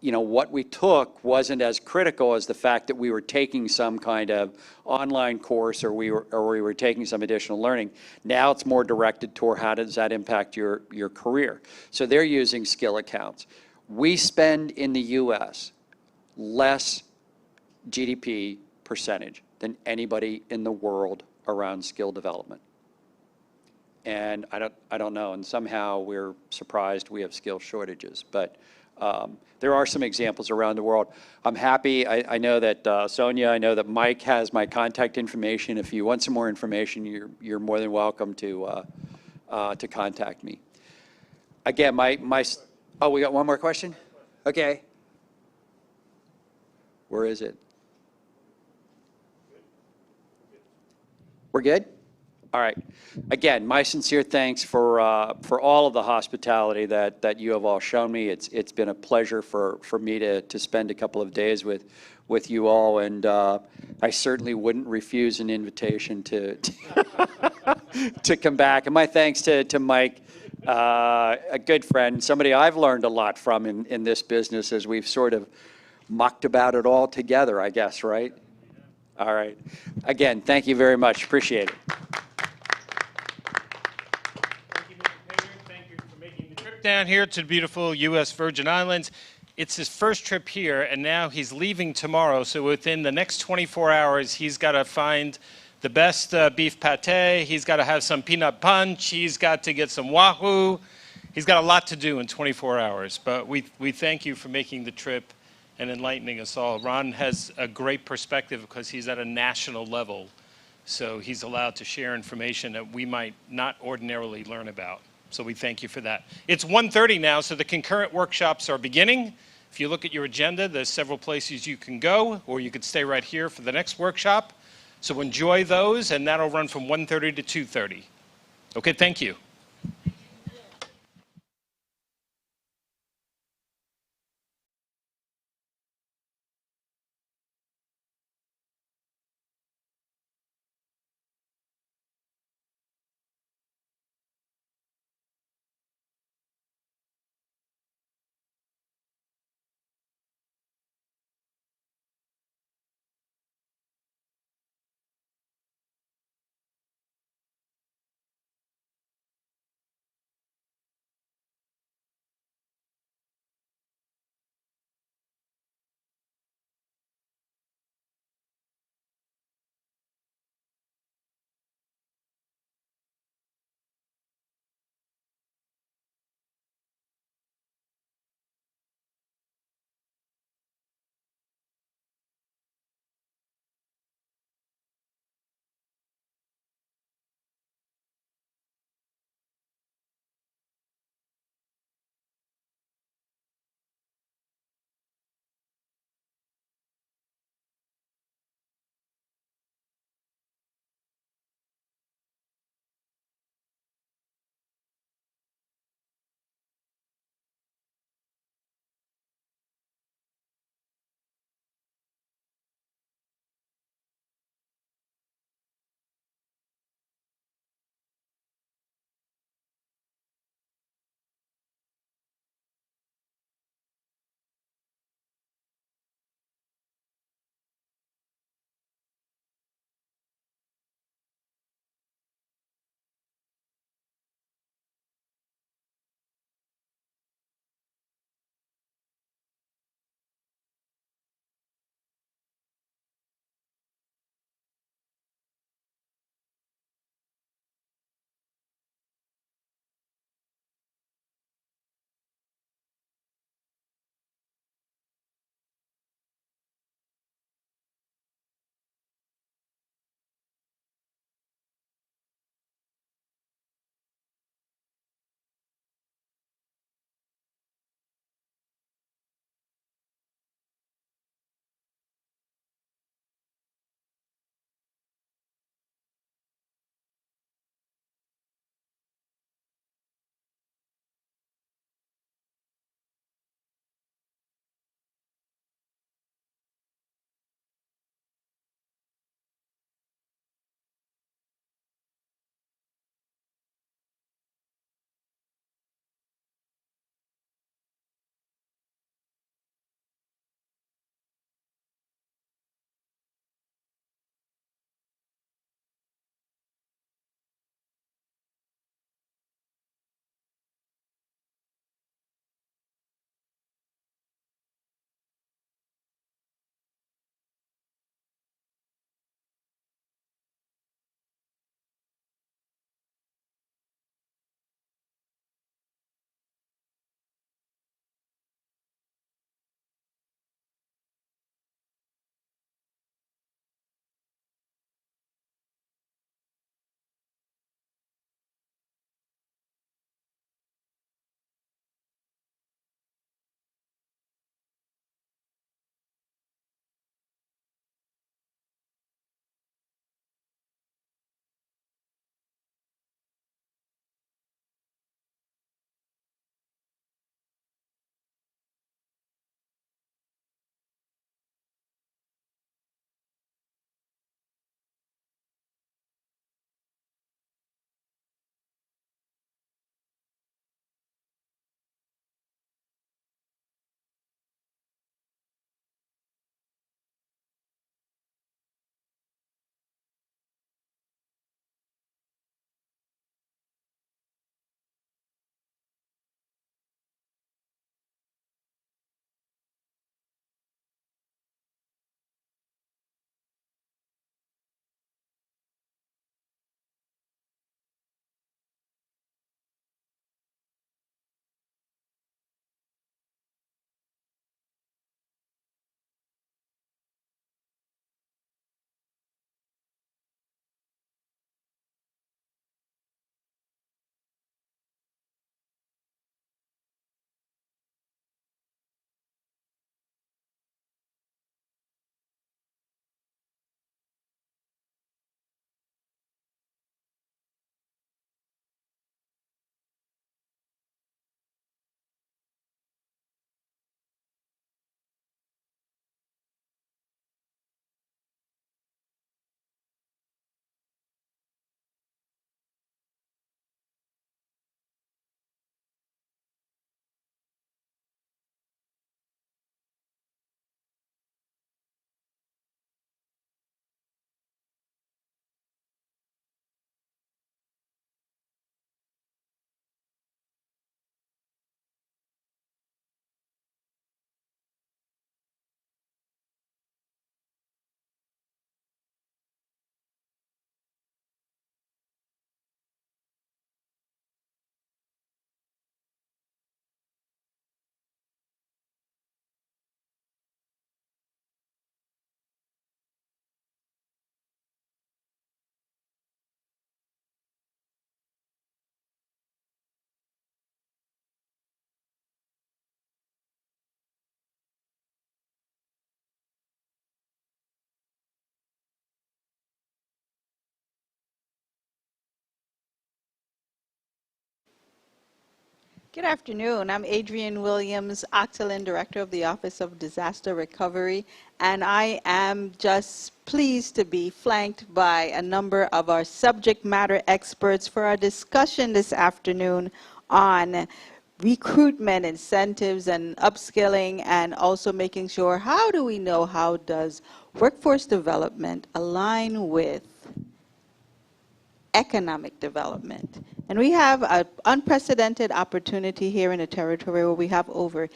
what we took wasn't as critical as the fact that we were taking some kind of online course or we were taking some additional learning. Now it's more directed toward how does that impact your career. So they're using skill accounts. We spend in the U.S. less GDP percentage than anybody in the world around skill development. And I don't know, and somehow we're surprised we have skill shortages. But there are some examples around the world. I'm happy. I know that Sonia, I know that Mike has my contact information. If you want some more information, you're more than welcome to contact me. Again, oh, we got one more question? Okay. Where is it? We're good? All right. Again, my sincere thanks for all of the hospitality that you have all shown me. It's been a pleasure for me to spend a couple of days with you all, and I certainly wouldn't refuse an invitation to to come back. And my thanks to Mike, a good friend, somebody I've learned a lot from in this business as we've sort of mucked about it all together, I guess, right? All right. Again, thank you very much. Appreciate it. Thank you for making the trip down here to the beautiful U.S. Virgin Islands. It's his first trip here, and now he's leaving tomorrow. So within the next 24 hours, he's got to find the best beef pate. He's got to have some peanut punch. He's got to get some wahoo. He's got a lot to do in 24 hours. But we thank you for making the trip and enlightening us all. Ron has a great perspective because he's at a national level. So he's allowed to share information that we might not ordinarily learn about. So we thank you for that. It's 1:30 now, so the concurrent workshops are beginning. If you look at your agenda, there's several places you can go, or you could stay right here for the next workshop. So enjoy those, and that'll run from 1:30 to 2:30. Okay, thank you. Good afternoon. I'm Adrienne Williams, Octalin Director of the Office of Disaster Recovery, and I am just pleased to be flanked by a number of our subject matter experts for our discussion this afternoon on recruitment incentives and upskilling, and also making sure how do we know how does workforce development align with economic development. And we have an unprecedented opportunity here in the territory where we have over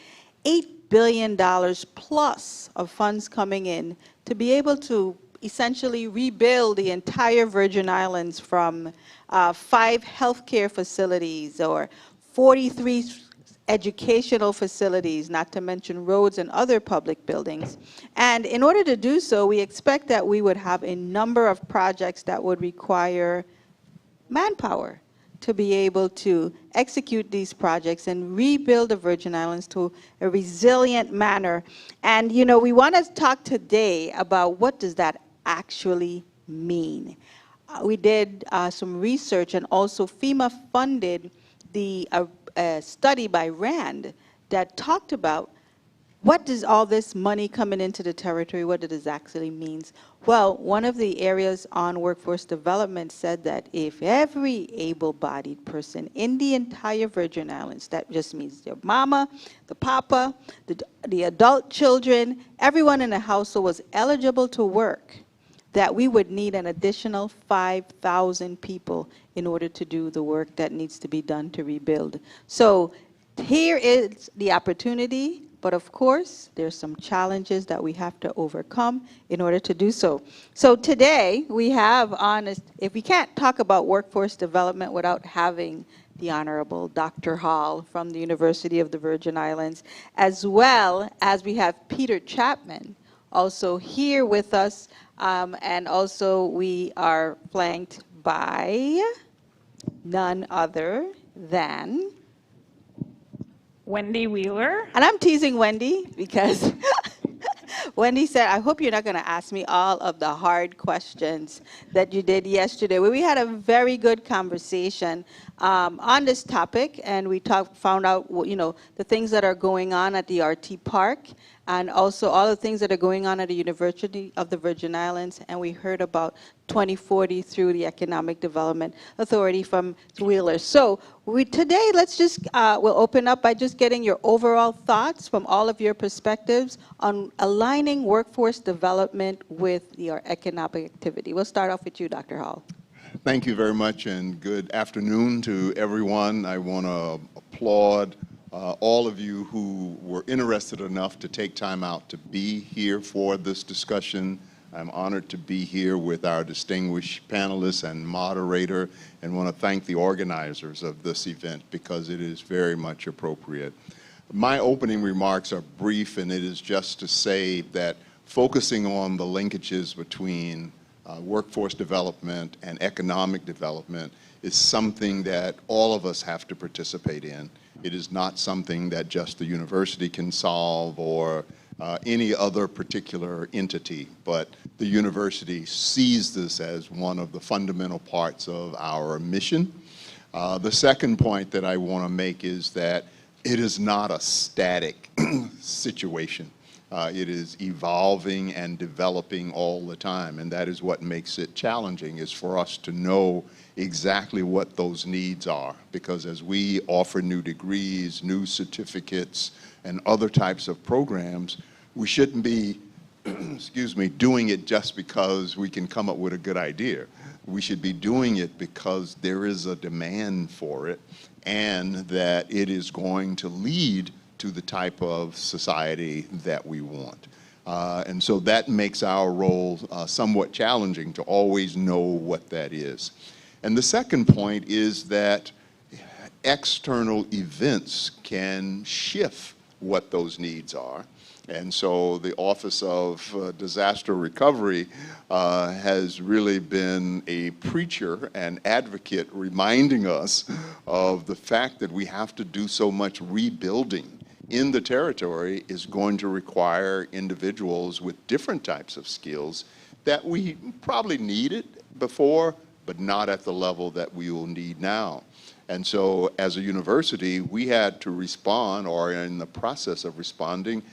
$8 billion plus of funds coming in to be able to essentially rebuild the entire Virgin Islands, from 5 healthcare facilities or 43 educational facilities, not to mention roads and other public buildings. And in order to do so, we expect that we would have a number of projects that would require manpower to be able to execute these projects and rebuild the Virgin Islands to a resilient manner. And you know, we want to talk today about what does that actually mean. We did some research, and also FEMA funded the study by RAND that talked about what does all this money coming into the territory, what does this actually means? Well, one of the areas on workforce development said that if every able-bodied person in the entire Virgin Islands, that just means your mama, the papa, the adult children, everyone in the household was eligible to work, that we would need an additional 5,000 people in order to do the work that needs to be done to rebuild. So here is the opportunity. But of course, there's some challenges that we have to overcome in order to do so. So today, we have on, if we can't talk about workforce development without having the Honorable Dr. Hall from the University of the Virgin Islands, as well as we have Peter Chapman also here with us, and also we are flanked by none other than Wendy Wheeler. And I'm teasing Wendy because Wendy said, I hope you're not going to ask me all of the hard questions that you did yesterday. Well, we had a very good conversation on this topic, and we found out, you know, the things that are going on at the RT Park, and also all the things that are going on at the University of the Virgin Islands, and we heard about 2040 through the Economic Development Authority from Wheeler. So today, let's just, we'll open up by just getting your overall thoughts from all of your perspectives on aligning workforce development with your economic activity. We'll start off with you, Dr. Hall. Thank you very much, and good afternoon to everyone. I want to applaud all of you who were interested enough to take time out to be here for this discussion. I'm honored to be here with our distinguished panelists and moderator, and want to thank the organizers of this event because it is very much appropriate. My opening remarks are brief, and it is just to say that focusing on the linkages between workforce development and economic development is something that all of us have to participate in. It is not something that just the university can solve or any other particular entity, but the university sees this as one of the fundamental parts of our mission. The second point that I want to make is that it is not a static situation. It is evolving and developing all the time, and that is what makes it challenging, is for us to know exactly what those needs are, because as we offer new degrees, new certificates, and other types of programs, we shouldn't be excuse me, doing it just because we can come up with a good idea. We should be doing it because there is a demand for it, and that it is going to lead to the type of society that we want. And so that makes our role somewhat challenging, to always know what that is. And the second point is that external events can shift what those needs are. And so the Office of Disaster Recovery has really been a preacher and advocate, reminding us of the fact that we have to do so much rebuilding in the territory is going to require individuals with different types of skills that we probably needed before, but not at the level that we will need now. And so as a university, we had to respond, or are in the process of responding,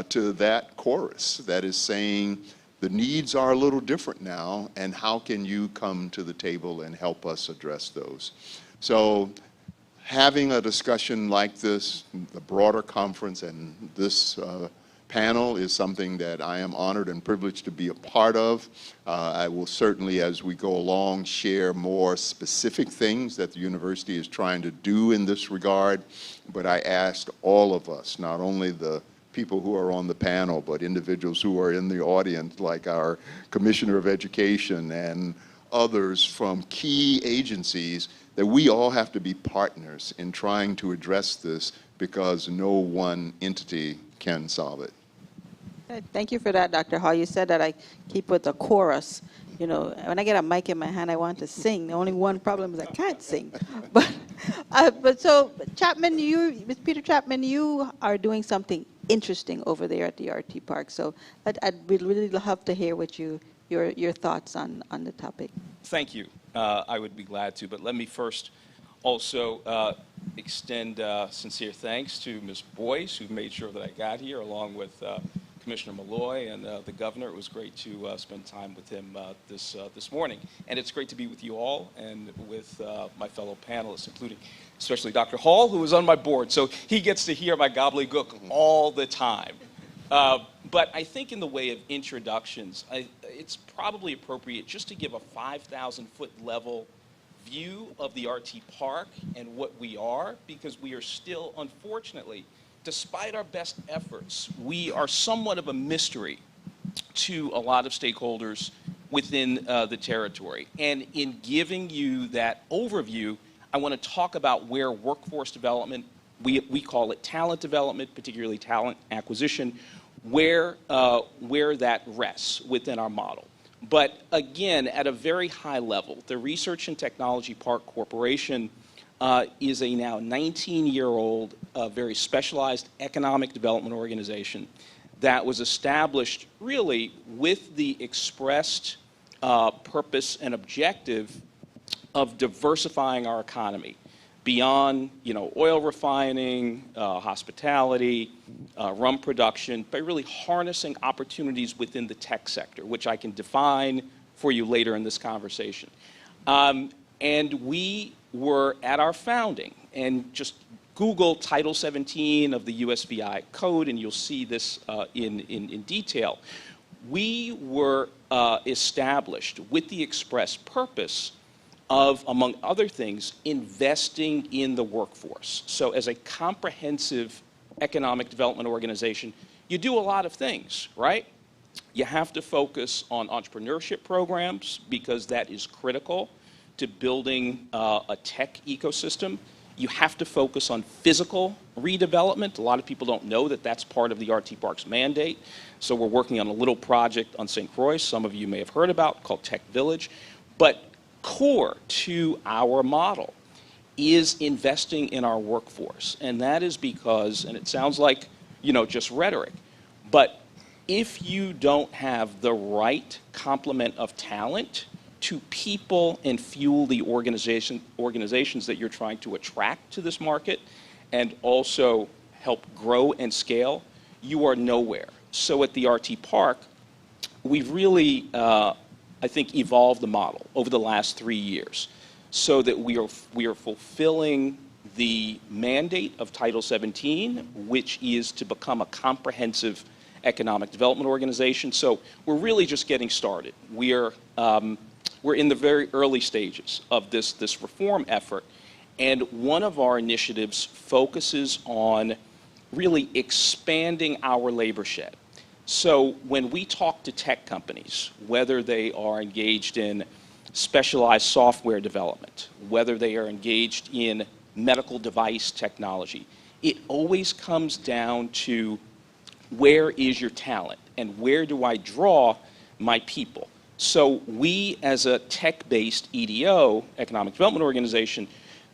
to that chorus that is saying the needs are a little different now, and how can you come to the table and help us address those? So having a discussion like this, the broader conference and this panel is something that I am honored and privileged to be a part of. I will certainly, as we go along, share more specific things that the university is trying to do in this regard. But I asked all of us, not only the people who are on the panel, but individuals who are in the audience, like our Commissioner of Education and others from key agencies, that we all have to be partners in trying to address this, because no one entity can solve it. Thank you for that, Dr. Hall. You said that I keep with the chorus. You know, when I get a mic in my hand, I want to sing. The only one problem is I can't sing. But so Chapman, Ms. Peter Chapman, you are doing something interesting over there at the RT Park. So I'd really love to hear what your thoughts on the topic. Thank you. I would be glad to, but let me first also extend sincere thanks to Ms. Boyce, who made sure that I got here, along with Commissioner Malloy and the governor. It was great to spend time with him this morning. And it's great to be with you all and with my fellow panelists, including especially Dr. Hall, who is on my board. So he gets to hear my gobbledygook all the time. But I think in the way of introductions, it's probably appropriate just to give a 5,000-foot level view of the RT Park and what we are, because we are still, unfortunately, despite our best efforts, we are somewhat of a mystery to a lot of stakeholders within the territory. And in giving you that overview, I want to talk about where workforce development, we call it talent development, particularly talent acquisition, where that rests within our model. But again, at a very high level, the Research and Technology Park Corporation is a now 19-year-old, very specialized economic development organization that was established really with the expressed purpose and objective of diversifying our economy beyond, oil refining, hospitality, rum production, by really harnessing opportunities within the tech sector, which I can define for you later in this conversation. And we were at our founding, and just Google Title 17 of the USVI code, and you'll see this in detail. We were established with the express purpose of, among other things, investing in the workforce. So as a comprehensive economic development organization, you do a lot of things, right? You have to focus on entrepreneurship programs, because that is critical to building a tech ecosystem. You have to focus on physical redevelopment. A lot of people don't know that that's part of the RT Park's mandate. So we're working on a little project on St. Croix, some of you may have heard about, called Tech Village. But core to our model is investing in our workforce. And that is because, and it sounds like, just rhetoric, but if you don't have the right complement of talent to people and fuel the organizations that you're trying to attract to this market and also help grow and scale, you are nowhere. So at the RT Park, we've really, I think, evolved the model over the last 3 years so that we are fulfilling the mandate of Title 17, which is to become a comprehensive economic development organization. So we're really just getting started. We're in the very early stages of this reform effort, and one of our initiatives focuses on really expanding our labor shed. So when we talk to tech companies, whether they are engaged in specialized software development, whether they are engaged in medical device technology, it always comes down to where is your talent and where do I draw my people? So we, as a tech-based EDO, economic development organization,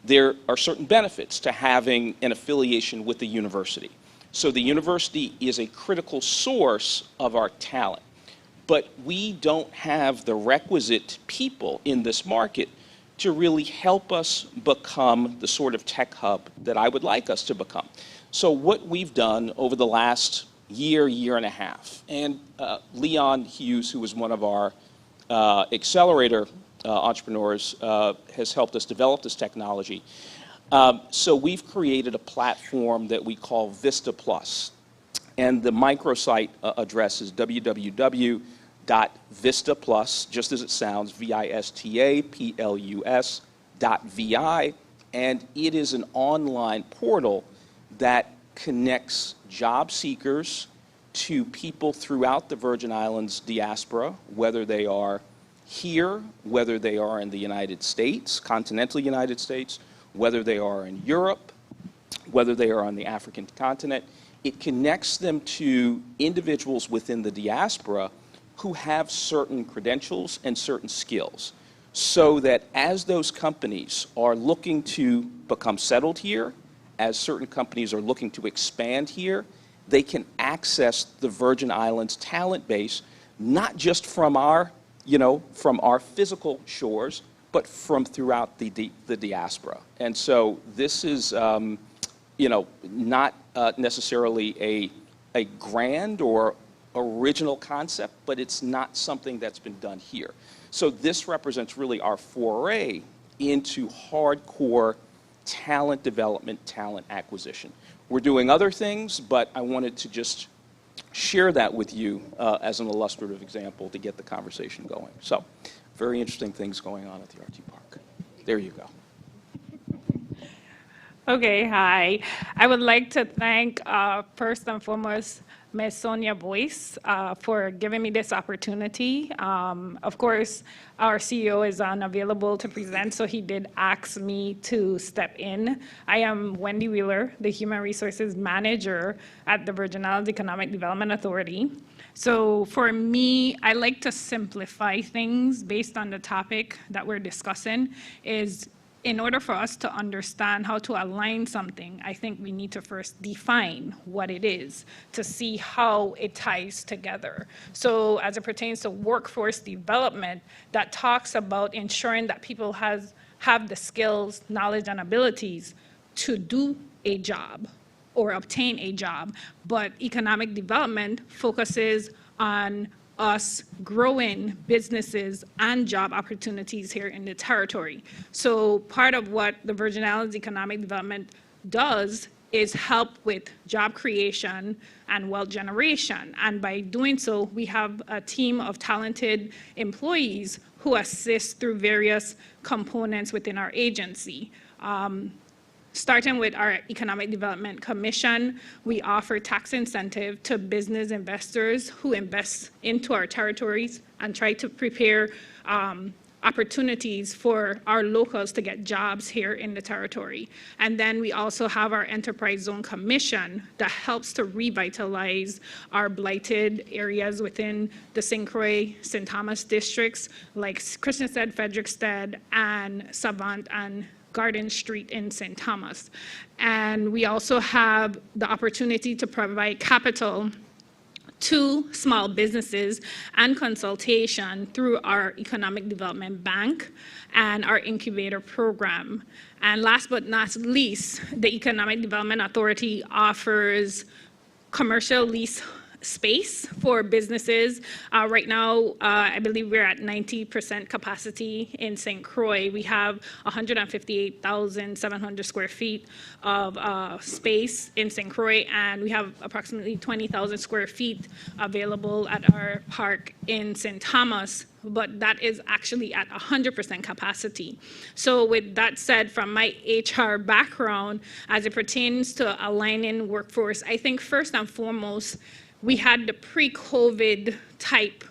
there are certain benefits to having an affiliation with the university. So the university is a critical source of our talent. But we don't have the requisite people in this market to really help us become the sort of tech hub that I would like us to become. So what we've done over the last year, year and a half, and Leon Hughes, who was one of our accelerator entrepreneurs, has helped us develop this technology. So we've created a platform that we call Vista Plus. And the microsite address is www.vistaplus, just as it sounds, VISTAPLUS.VI. And it is an online portal that connects job seekers to people throughout the Virgin Islands diaspora, whether they are here, whether they are in the United States, continental United States, whether they are in Europe, whether they are on the African continent. It connects them to individuals within the diaspora who have certain credentials and certain skills, so that as those companies are looking to become settled here, as certain companies are looking to expand here, they can access the Virgin Islands talent base, not just from our, from our physical shores, but from throughout the diaspora. And so this is, not necessarily a grand or original concept, but it's not something that's been done here. So this represents really our foray into hardcore talent development, talent acquisition. We're doing other things, but I wanted to just share that with you as an illustrative example to get the conversation going. So very interesting things going on at the RT Park. There you go. Okay, hi. I would like to thank, first and foremost, Ms. Sonia Boyce for giving me this opportunity. Of course, our CEO is unavailable to present, so he did ask me to step in. I am Wendy Wheeler, the Human Resources Manager at the Virgin Islands Economic Development Authority. So for me, I like to simplify things based on the topic that we're discussing. Is in order for us to understand how to align something, I think we need to first define what it is to see how it ties together. So as it pertains to workforce development, that talks about ensuring that people have the skills, knowledge, and abilities to do a job or obtain a job. But economic development focuses on us growing businesses and job opportunities here in the territory. So part of what the Virgin Islands Economic Development does is help with job creation and wealth generation. And by doing so, we have a team of talented employees who assist through various components within our agency. Starting with our Economic Development Commission, we offer tax incentive to business investors who invest into our territories and try to prepare opportunities for our locals to get jobs here in the territory. And then we also have our Enterprise Zone Commission that helps to revitalize our blighted areas within the St. Croix, St. Thomas districts, like Christiansted, Frederiksted, and Savant and Garden Street in St. Thomas. And we also have the opportunity to provide capital to small businesses and consultation through our Economic Development Bank and our incubator program. And last but not least, the Economic Development Authority offers commercial lease space for businesses. Right now, I believe we're at 90% capacity in St. Croix. We have 158,700 square feet of space in St. Croix, and we have approximately 20,000 square feet available at our park in St. Thomas, but that is actually at 100% capacity. So with that said, from my HR background, as it pertains to aligning workforce, I think first and foremost, we had the pre-COVID type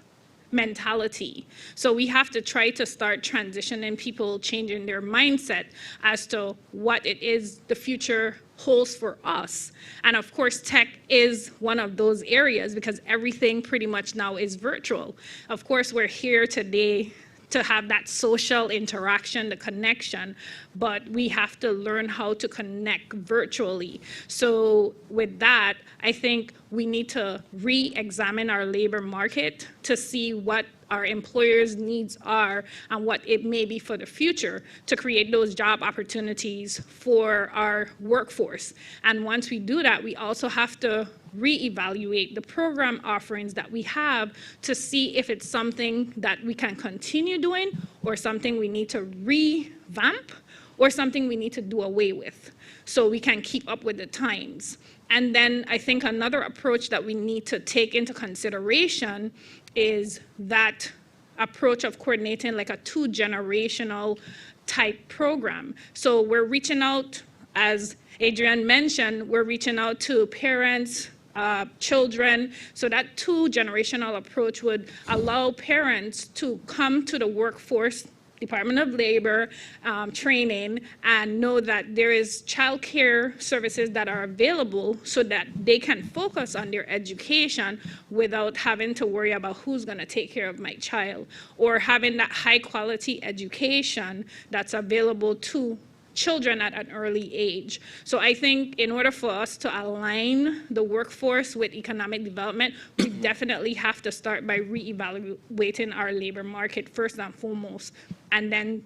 mentality. So we have to try to start transitioning people, changing their mindset as to what it is the future holds for us. And of course, tech is one of those areas because everything pretty much now is virtual. Of course, we're here today to have that social interaction, the connection, but we have to learn how to connect virtually. So with that, I think we need to re-examine our labor market to see what our employers' needs are and what it may be for the future to create those job opportunities for our workforce. And once we do that, we also have to reevaluate the program offerings that we have to see if it's something that we can continue doing or something we need to revamp or something we need to do away with so we can keep up with the times. And then I think another approach that we need to take into consideration is that approach of coordinating like a two-generational type program. So we're reaching out, as Adrienne mentioned, we're reaching out to parents, children, so that two-generational approach would allow parents to come to the workforce, Department of Labor training, and know that there is child care services that are available so that they can focus on their education without having to worry about who's going to take care of my child, or having that high quality education that's available to children at an early age. So I think in order for us to align the workforce with economic development, we definitely have to start by reevaluating our labor market first and foremost, and then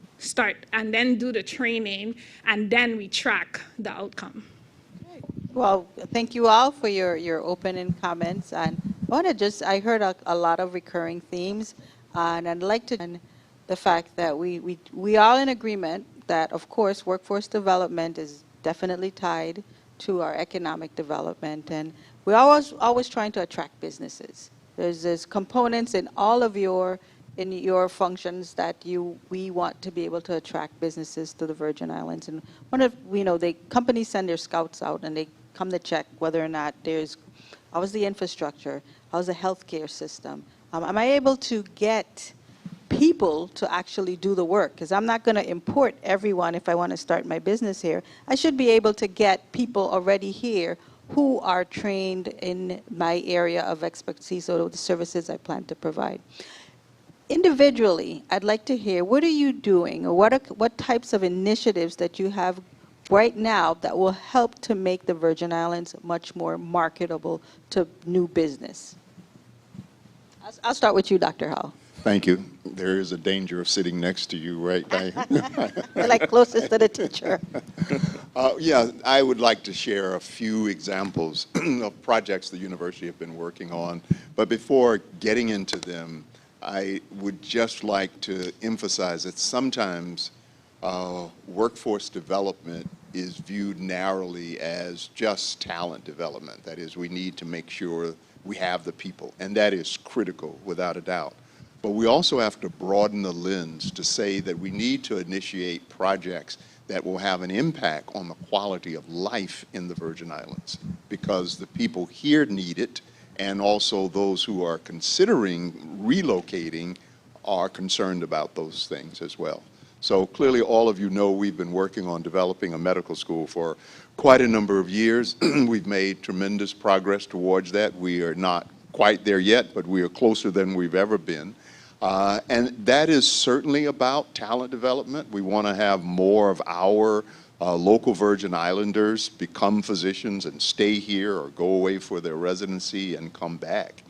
do the training, and then we track the outcome. Well, thank you all for your opening comments. And I heard a lot of recurring themes, and I'd like to the fact that we are in agreement that, of course, workforce development is definitely tied to our economic development, and we're always trying to attract businesses. There's components in all of your functions that we want to be able to attract businesses to the Virgin Islands. And the companies send their scouts out and they come to check whether or not how's the infrastructure, how's the healthcare system. Am I able to get people to actually do the work? Because I'm not going to import everyone if I want to start my business here. I should be able to get people already here who are trained in my area of expertise or the services I plan to provide. Individually, I'd like to hear, what are you doing, or what types of initiatives that you have right now that will help to make the Virgin Islands much more marketable to new business? I'll start with you, Dr. Howell. Thank you. There is a danger of sitting next to you, right? You're like closest to the teacher. Yeah, I would like to share a few examples of projects the university have been working on. But before getting into them, I would just like to emphasize that sometimes workforce development is viewed narrowly as just talent development. That is, we need to make sure we have the people, and that is critical without a doubt. But we also have to broaden the lens to say that we need to initiate projects that will have an impact on the quality of life in the Virgin Islands, because the people here need it, and also those who are considering relocating are concerned about those things as well. So clearly all of you know we've been working on developing a medical school for quite a number of years. We've made tremendous progress towards that. We are not quite there yet, but we are closer than we've ever been. And that is certainly about talent development. We want to have more of our local Virgin Islanders become physicians and stay here or go away for their residency and come back.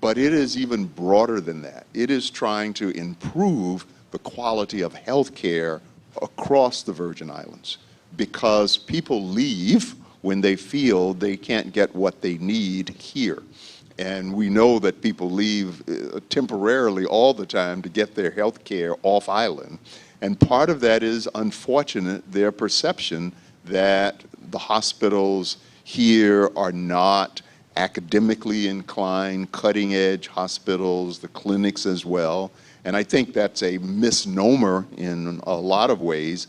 But it is even broader than that. It is trying to improve the quality of health care across the Virgin Islands, because people leave when they feel they can't get what they need here. And we know that people leave temporarily all the time to get their health care off island. And part of that is, unfortunate, their perception that the hospitals here are not academically inclined, cutting edge hospitals, the clinics as well. And I think that's a misnomer in a lot of ways.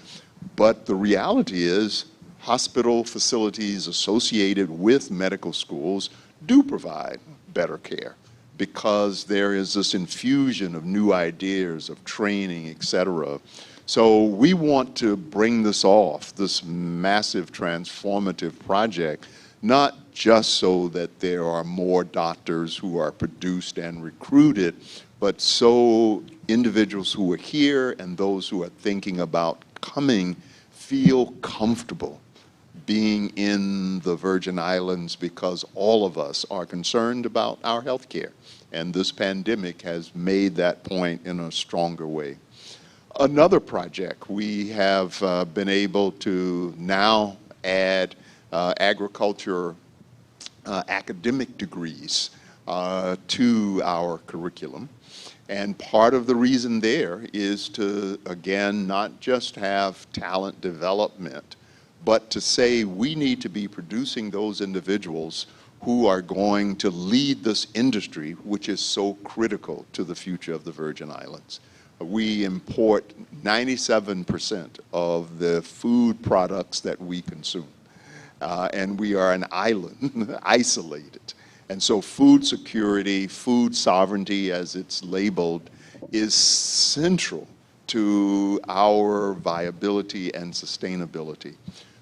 But the reality is, hospital facilities associated with medical schools do provide better care, because there is this infusion of new ideas, of training, etc. So we want to bring this off, this massive transformative project, not just so that there are more doctors who are produced and recruited, but so individuals who are here and those who are thinking about coming feel comfortable being in the Virgin Islands because all of us are concerned about our health care. And this pandemic has made that point in a stronger way. Another project, we have been able to now add agriculture academic degrees to our curriculum. And part of the reason there is to, again, not just have talent development, but to say we need to be producing those individuals who are going to lead this industry, which is so critical to the future of the Virgin Islands. We import 97% of the food products that we consume. And we are an island, isolated. And so food security, food sovereignty, as it's labeled, is central to our viability and sustainability.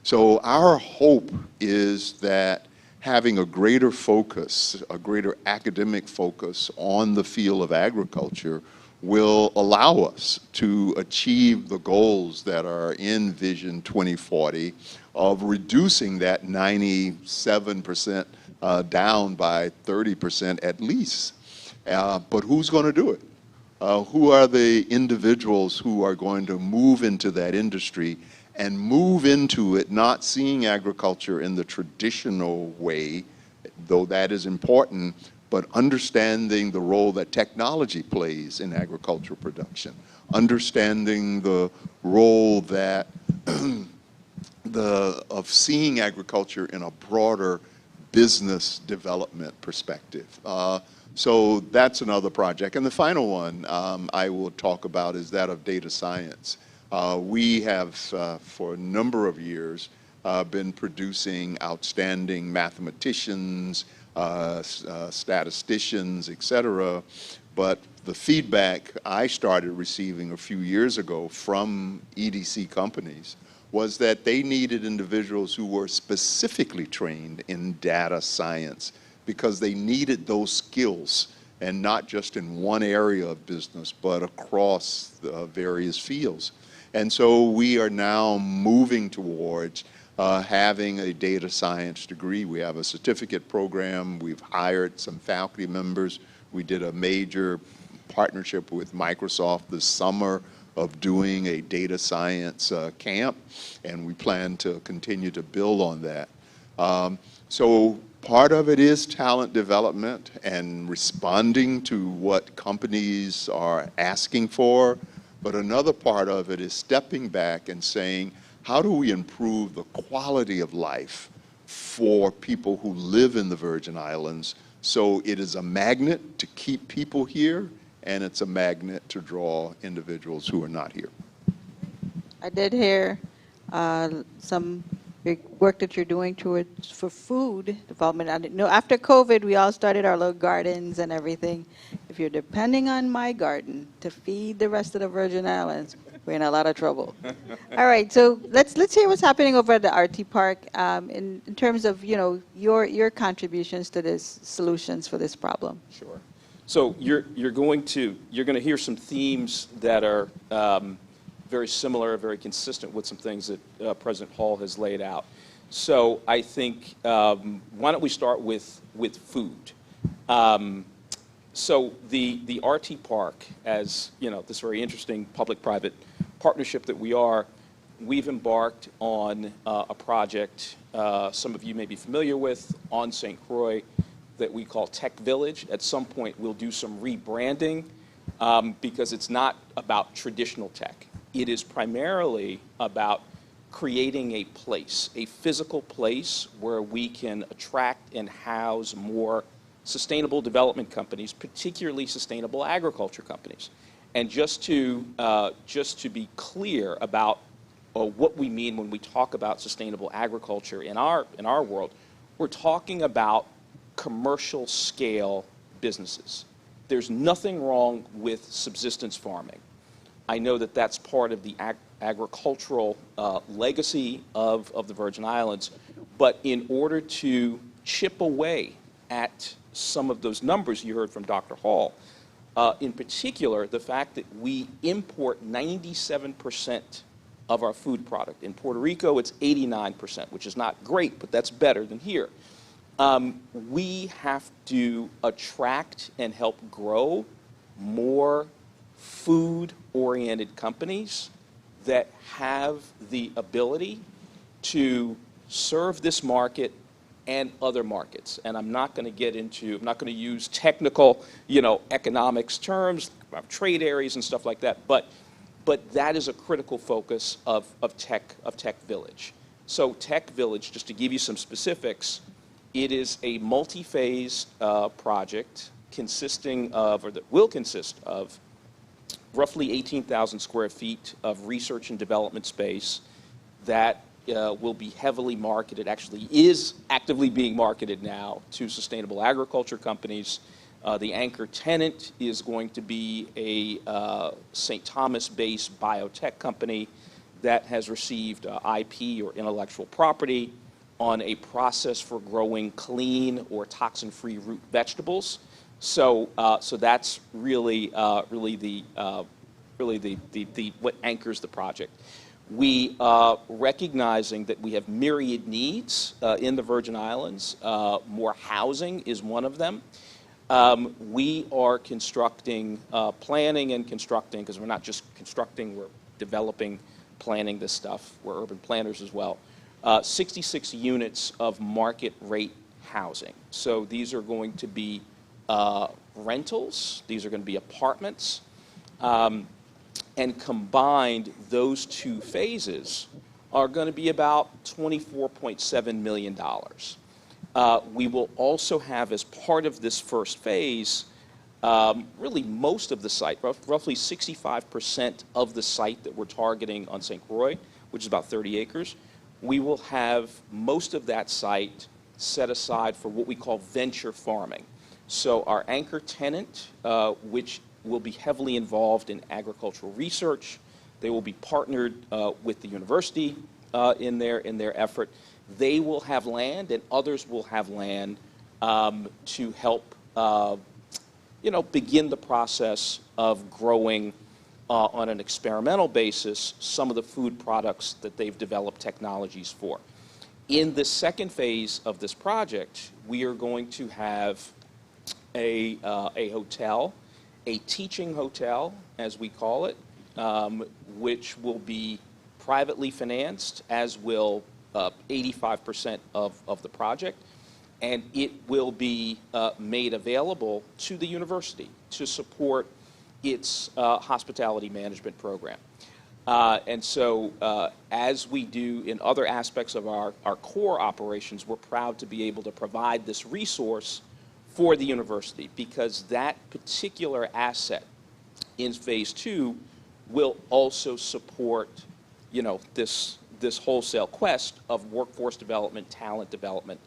So our hope is that having a greater focus, a greater academic focus on the field of agriculture will allow us to achieve the goals that are in Vision 2040 of reducing that 97% down by 30% at least. But who's going to do it? Who are the individuals who are going to move into that industry and move into it not seeing agriculture in the traditional way, though that is important, but understanding the role that technology plays in agricultural production, understanding the role that of seeing agriculture in a broader business development perspective. So that's another project. And the final one I will talk about is that of data science. We have, for a number of years, been producing outstanding mathematicians, statisticians, et cetera. But the feedback I started receiving a few years ago from EDC companies was that they needed individuals who were specifically trained in data science because they needed those skills, and not just in one area of business, but across the various fields. And so we are now moving towards having a data science degree. We have a certificate program. We've hired some faculty members. We did a major partnership with Microsoft this summer of doing a data science camp, and we plan to continue to build on that. So part of it is talent development and responding to what companies are asking for, but another part of it is stepping back and saying, how do we improve the quality of life for people who live in the Virgin Islands so it is a magnet to keep people here, and it's a magnet to draw individuals who are not here. I did hear some work that you're doing towards for food development. I didn't know after COVID, we all started our little gardens and everything. If you're depending on my garden to feed the rest of the Virgin Islands, we're in a lot of trouble. All right, so let's hear what's happening over at the RT Park in terms of your contributions to this solutions for this problem. Sure. So you're going to hear some themes that are very similar, very consistent with some things that President Hall has laid out. So I think why don't we start with food? So the RT Park, as this very interesting public-private partnership that we are, we've embarked on a project some of you may be familiar with on St. Croix that we call Tech Village. At some point, we'll do some rebranding because it's not about traditional tech. It is primarily about creating a place, a physical place where we can attract and house more sustainable development companies, particularly sustainable agriculture companies. And just to be clear about what we mean when we talk about sustainable agriculture in our world, we're talking about commercial scale businesses. There's nothing wrong with subsistence farming. I know that that's part of the agricultural legacy of the Virgin Islands, but in order to chip away at some of those numbers you heard from Dr. Hall, in particular, the fact that we import 97% of our food product. In Puerto Rico, it's 89%, which is not great, but that's better than here. We have to attract and help grow more food-oriented companies that have the ability to serve this market and other markets. And I'm not going to use technical, economics terms, about trade areas and stuff like that, but that is a critical focus of Tech Village. So Tech Village, just to give you some specifics, it is a multi-phase project consisting of, or that will consist of, roughly 18,000 square feet of research and development space that will be heavily marketed, actually is actively being marketed now, to sustainable agriculture companies. The anchor tenant is going to be a St. Thomas-based biotech company that has received IP, or intellectual property, on a process for growing clean or toxin-free root vegetables. So that's really what anchors the project. We, recognizing that we have myriad needs in the Virgin Islands, more housing is one of them. We are planning and constructing, because we're not just constructing, we're developing, planning this stuff. We're urban planners as well. 66 units of market rate housing. So these are going to be rentals. These are going to be apartments. And combined, those two phases are going to be about $24.7 million. We will also have, as part of this first phase, really most of the site, roughly 65% of the site that we're targeting on St. Croix, which is about 30 acres, we will have most of that site set aside for what we call venture farming. So our anchor tenant, which will be heavily involved in agricultural research, they will be partnered with the university in their effort. They will have land, and others will have land to help begin the process of growing on an experimental basis some of the food products that they've developed technologies for. In the second phase of this project, we are going to have a hotel, a teaching hotel, as we call it, which will be privately financed, as will 85% of the project, and it will be made available to the university to support its hospitality management program. And so as we do in other aspects of our core operations, we're proud to be able to provide this resource for the university, because that particular asset in phase 2 will also support, this wholesale quest of workforce development, talent development,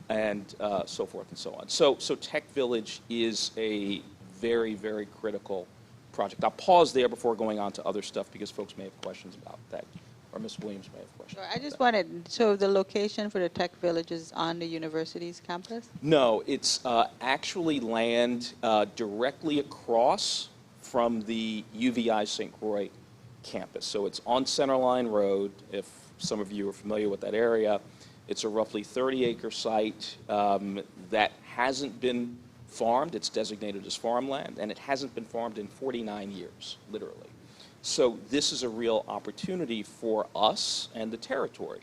and so forth and so on. So Tech Village is a very, very critical project. I'll pause there before going on to other stuff, because folks may have questions about that, or Ms. Williams may have questions. I just wanted, so the location for the Tech Village is on the university's campus? No, it's actually land directly across from the UVI St. Croix campus. So it's on Centerline Road. If some of you are familiar with that area, it's a roughly 30-acre site that hasn't been farmed. It's designated as farmland, and it hasn't been farmed in 49 years, literally. So this is a real opportunity for us and the territory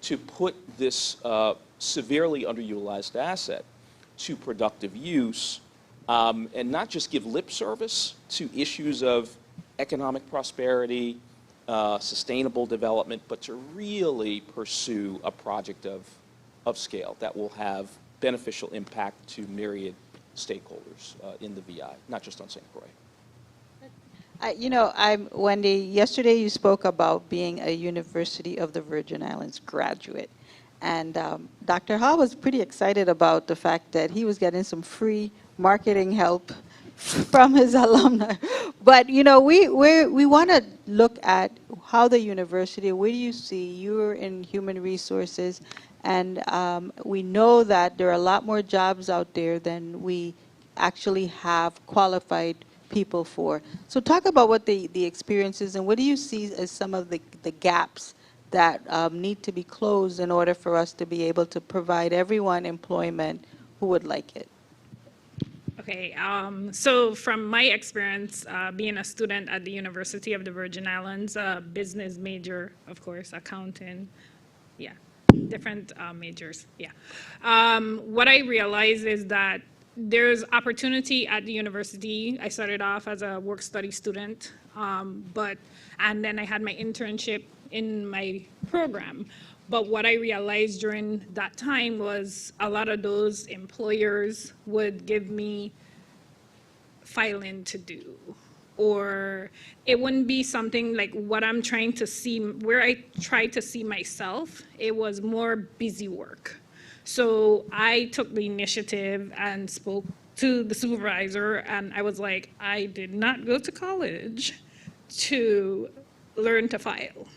to put this severely underutilized asset to productive use, and not just give lip service to issues of economic prosperity, sustainable development, but to really pursue a project of scale that will have beneficial impact to myriad stakeholders in the VI, not just on St. Croix. I'm Wendy. Yesterday you spoke about being a University of the Virgin Islands graduate. And Dr. Hall was pretty excited about the fact that he was getting some free marketing help from his alumni. But, we want to look at how the university, where do you see, you're in human resources, and we know that there are a lot more jobs out there than we actually have qualified people for. So talk about what the experience is, and what do you see as some of the gaps that need to be closed in order for us to be able to provide everyone employment who would like it? Okay, so from my experience being a student at the University of the Virgin Islands, business major, of course, accounting, yeah, different majors, yeah. What I realized is that there's opportunity at the university. I started off as a work-study student, and then I had my internship in my program. But what I realized during that time was a lot of those employers would give me filing to do, or it wouldn't be something like what I'm trying to see, where I try to see myself. It was more busy work. So I took the initiative and spoke to the supervisor, and I was like, I did not go to college to learn to file.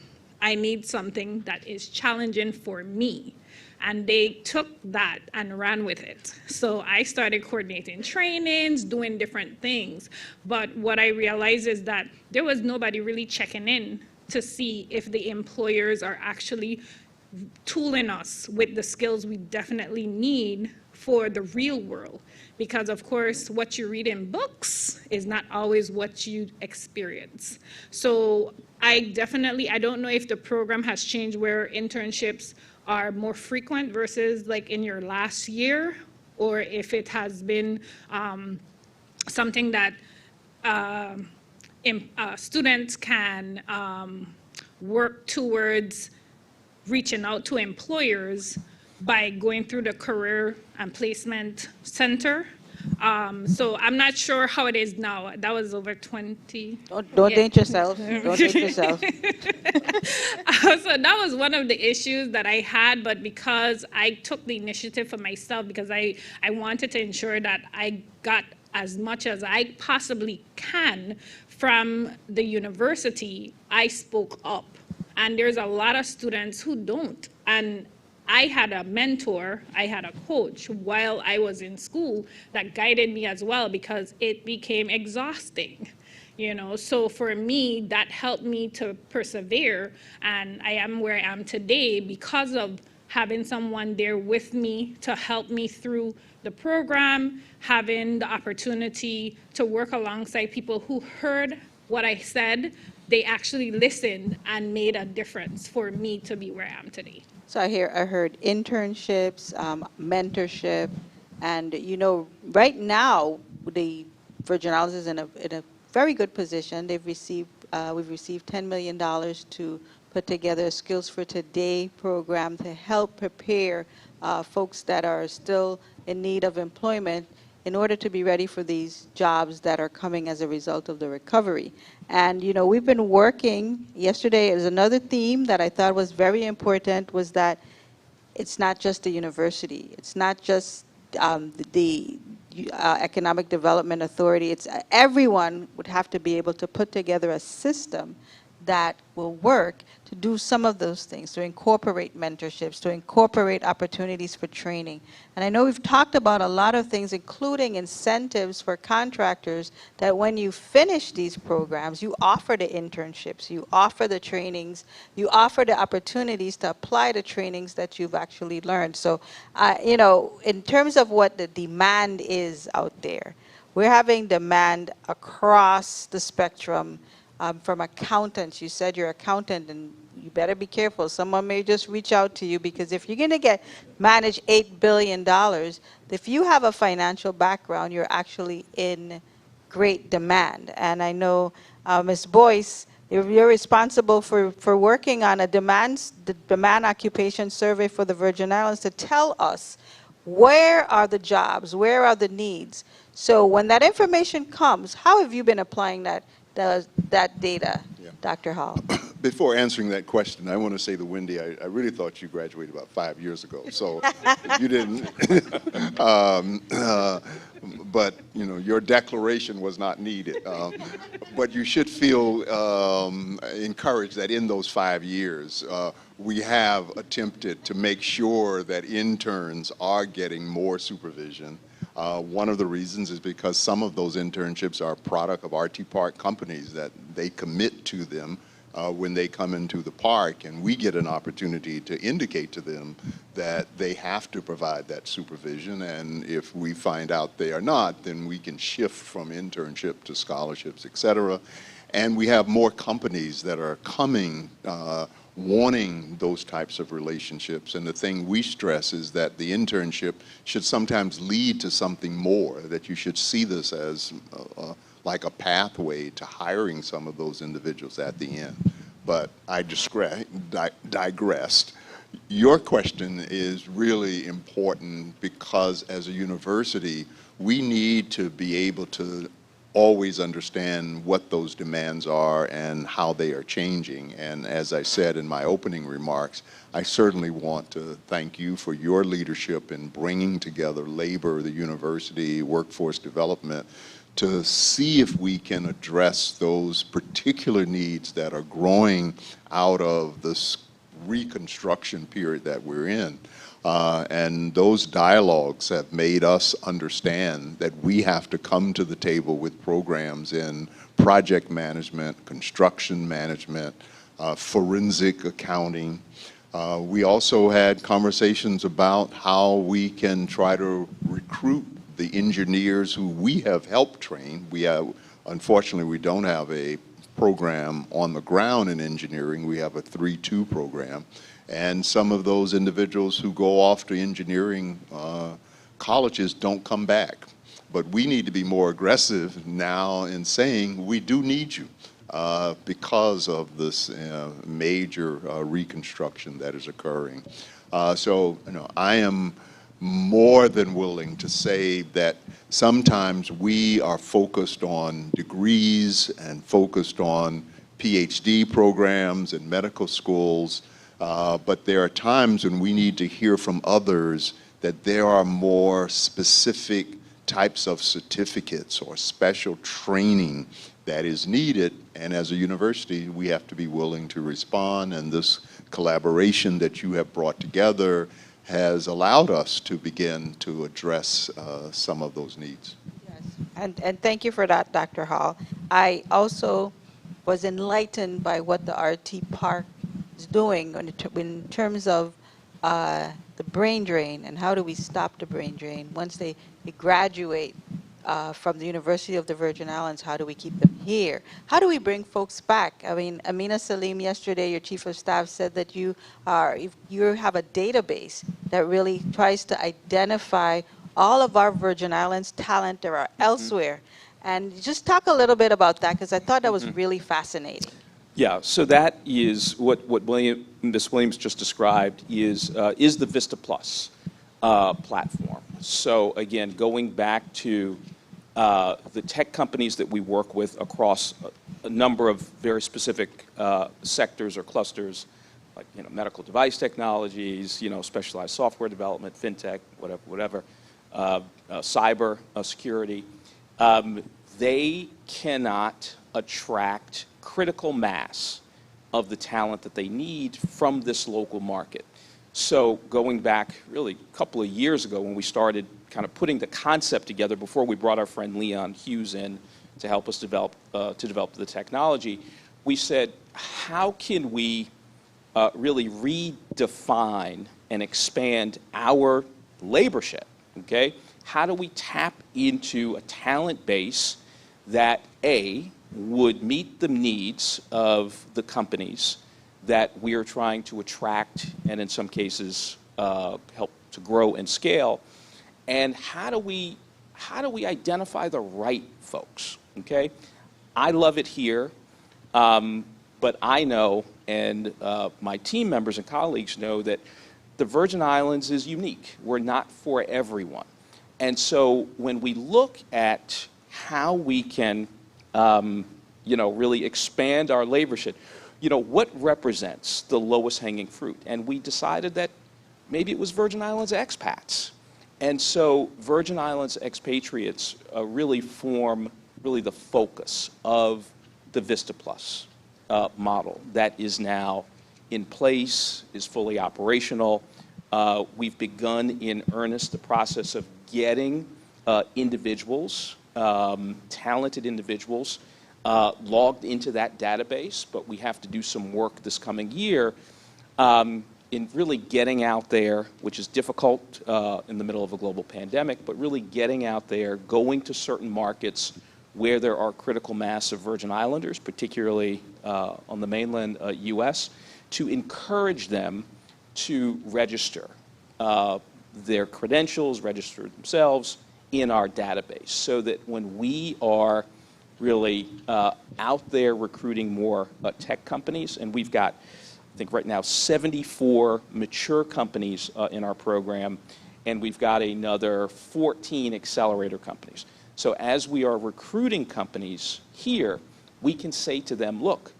I need something that is challenging for me. And they took that and ran with it. So I started coordinating trainings, doing different things. But what I realized is that there was nobody really checking in to see if the employers are actually tooling us with the skills we definitely need for the real world. Because of course, what you read in books is not always what you experience. So I don't know if the program has changed where internships are more frequent versus like in your last year, or if it has been something that students can work towards reaching out to employers by going through the Career and Placement Center. So I'm not sure how it is now. That was over 20. Don't date yourself. Don't date yourself. So that was one of the issues that I had, but because I took the initiative for myself, because I wanted to ensure that I got as much as I possibly can from the university, I spoke up. And there's a lot of students who don't. And I had a mentor, I had a coach while I was in school that guided me as well, because it became exhausting. So for me, that helped me to persevere, and I am where I am today because of having someone there with me to help me through the program, having the opportunity to work alongside people who heard what I said. They actually listened and made a difference for me to be where I am today. So I heard internships, mentorship, and right now the Virgin Islands is in a very good position. We've received $10 million to put together a Skills for Today program to help prepare folks that are still in need of employment in order to be ready for these jobs that are coming as a result of the recovery. And we've been working. Yesterday is another theme that I thought was very important, was that it's not just the university, it's not just the Economic Development Authority. It's everyone would have to be able to put together a system that will work to do some of those things, to incorporate mentorships, to incorporate opportunities for training. And I know we've talked about a lot of things, including incentives for contractors, that when you finish these programs, you offer the internships, you offer the trainings, you offer the opportunities to apply the trainings that you've actually learned. So, in terms of what the demand is out there, we're having demand across the spectrum. From accountants, you said you're an accountant, and you better be careful. Someone may just reach out to you, because if you're going to manage $8 billion, if you have a financial background, you're actually in great demand. And I know, Ms. Boyce, you're responsible for working on the demand occupation survey for the Virgin Islands to tell us where are the jobs, where are the needs. So when that information comes, how have you been applying that data, Yeah. Dr. Hall? Before answering that question, I want to say to Wendy, I really thought you graduated about 5 years ago, so you didn't. But your declaration was not needed. But you should feel encouraged that in those 5 years, we have attempted to make sure that interns are getting more supervision, One of the reasons is because some of those internships are a product of RT Park companies that they commit to them when they come into the park, and we get an opportunity to indicate to them that they have to provide that supervision, and if we find out they are not, then we can shift from internship to scholarships, et cetera. And we have more companies that are coming wanting those types of relationships. And the thing we stress is that the internship should sometimes lead to something more, that you should see this as like a pathway to hiring some of those individuals at the end. But I digressed. Your question is really important because as a university, we need to be able to always understand what those demands are and how they are changing. And as I said in my opening remarks, I certainly want to thank you for your leadership in bringing together labor, the university, workforce development, to see if we can address those particular needs that are growing out of this reconstruction period that we're in. And those dialogues have made us understand that we have to come to the table with programs in project management, construction management, forensic accounting. We also had conversations about how we can try to recruit the engineers who we have helped train. Unfortunately, we don't have a program on the ground in engineering. We have a 3-2 program. And some of those individuals who go off to engineering colleges don't come back. But we need to be more aggressive now in saying we do need you because of this major reconstruction that is occurring. So I am more than willing to say that sometimes we are focused on degrees and focused on PhD programs and medical schools. But there are times when we need to hear from others that there are more specific types of certificates or special training that is needed. And as a university, we have to be willing to respond. And this collaboration that you have brought together has allowed us to begin to address some of those needs. Yes, and thank you for that, Dr. Hall. I also was enlightened by what the RT Park is doing in terms of the brain drain and how do we stop the brain drain once they graduate from the University of the Virgin Islands. How do we keep them here? How do we bring folks back? I mean, Amina Salim yesterday, your chief of staff, said that you have a database that really tries to identify all of our Virgin Islands talent that are elsewhere. And just talk a little bit about that, because I thought that was really fascinating. Yeah, so that is what Ms. Williams just described is the Vista Plus platform. So again, going back to the tech companies that we work with across a number of very specific sectors or clusters, like medical device technologies, specialized software development, fintech, whatever, cyber security, they cannot attract critical mass of the talent that they need from this local market. So going back really a couple of years ago when we started kind of putting the concept together before we brought our friend Leon Hughes in to help us develop the technology, we said, how can we really redefine and expand our laborship, okay? How do we tap into a talent base that, A, would meet the needs of the companies that we are trying to attract and in some cases help to grow and scale, and how do we identify the right folks, okay? I love it here, but I know, and my team members and colleagues know, that the Virgin Islands is unique. We're not for everyone. And so when we look at how we can really expand our laborship, what represents the lowest hanging fruit? And we decided that maybe it was Virgin Islands expats. And so Virgin Islands expatriates really form the focus of the Vista Plus model that is now in place, is fully operational. We've begun in earnest the process of getting individuals, talented individuals, logged into that database, but we have to do some work this coming year in really getting out there, which is difficult in the middle of a global pandemic, but really getting out there, going to certain markets where there are critical mass of Virgin Islanders, particularly on the mainland U.S., to encourage them to register their credentials, register themselves in our database, so that when we are really out there recruiting more tech companies, and we've got, I think right now, 74 mature companies in our program, and we've got another 14 accelerator companies. So as we are recruiting companies here, we can say to them, look,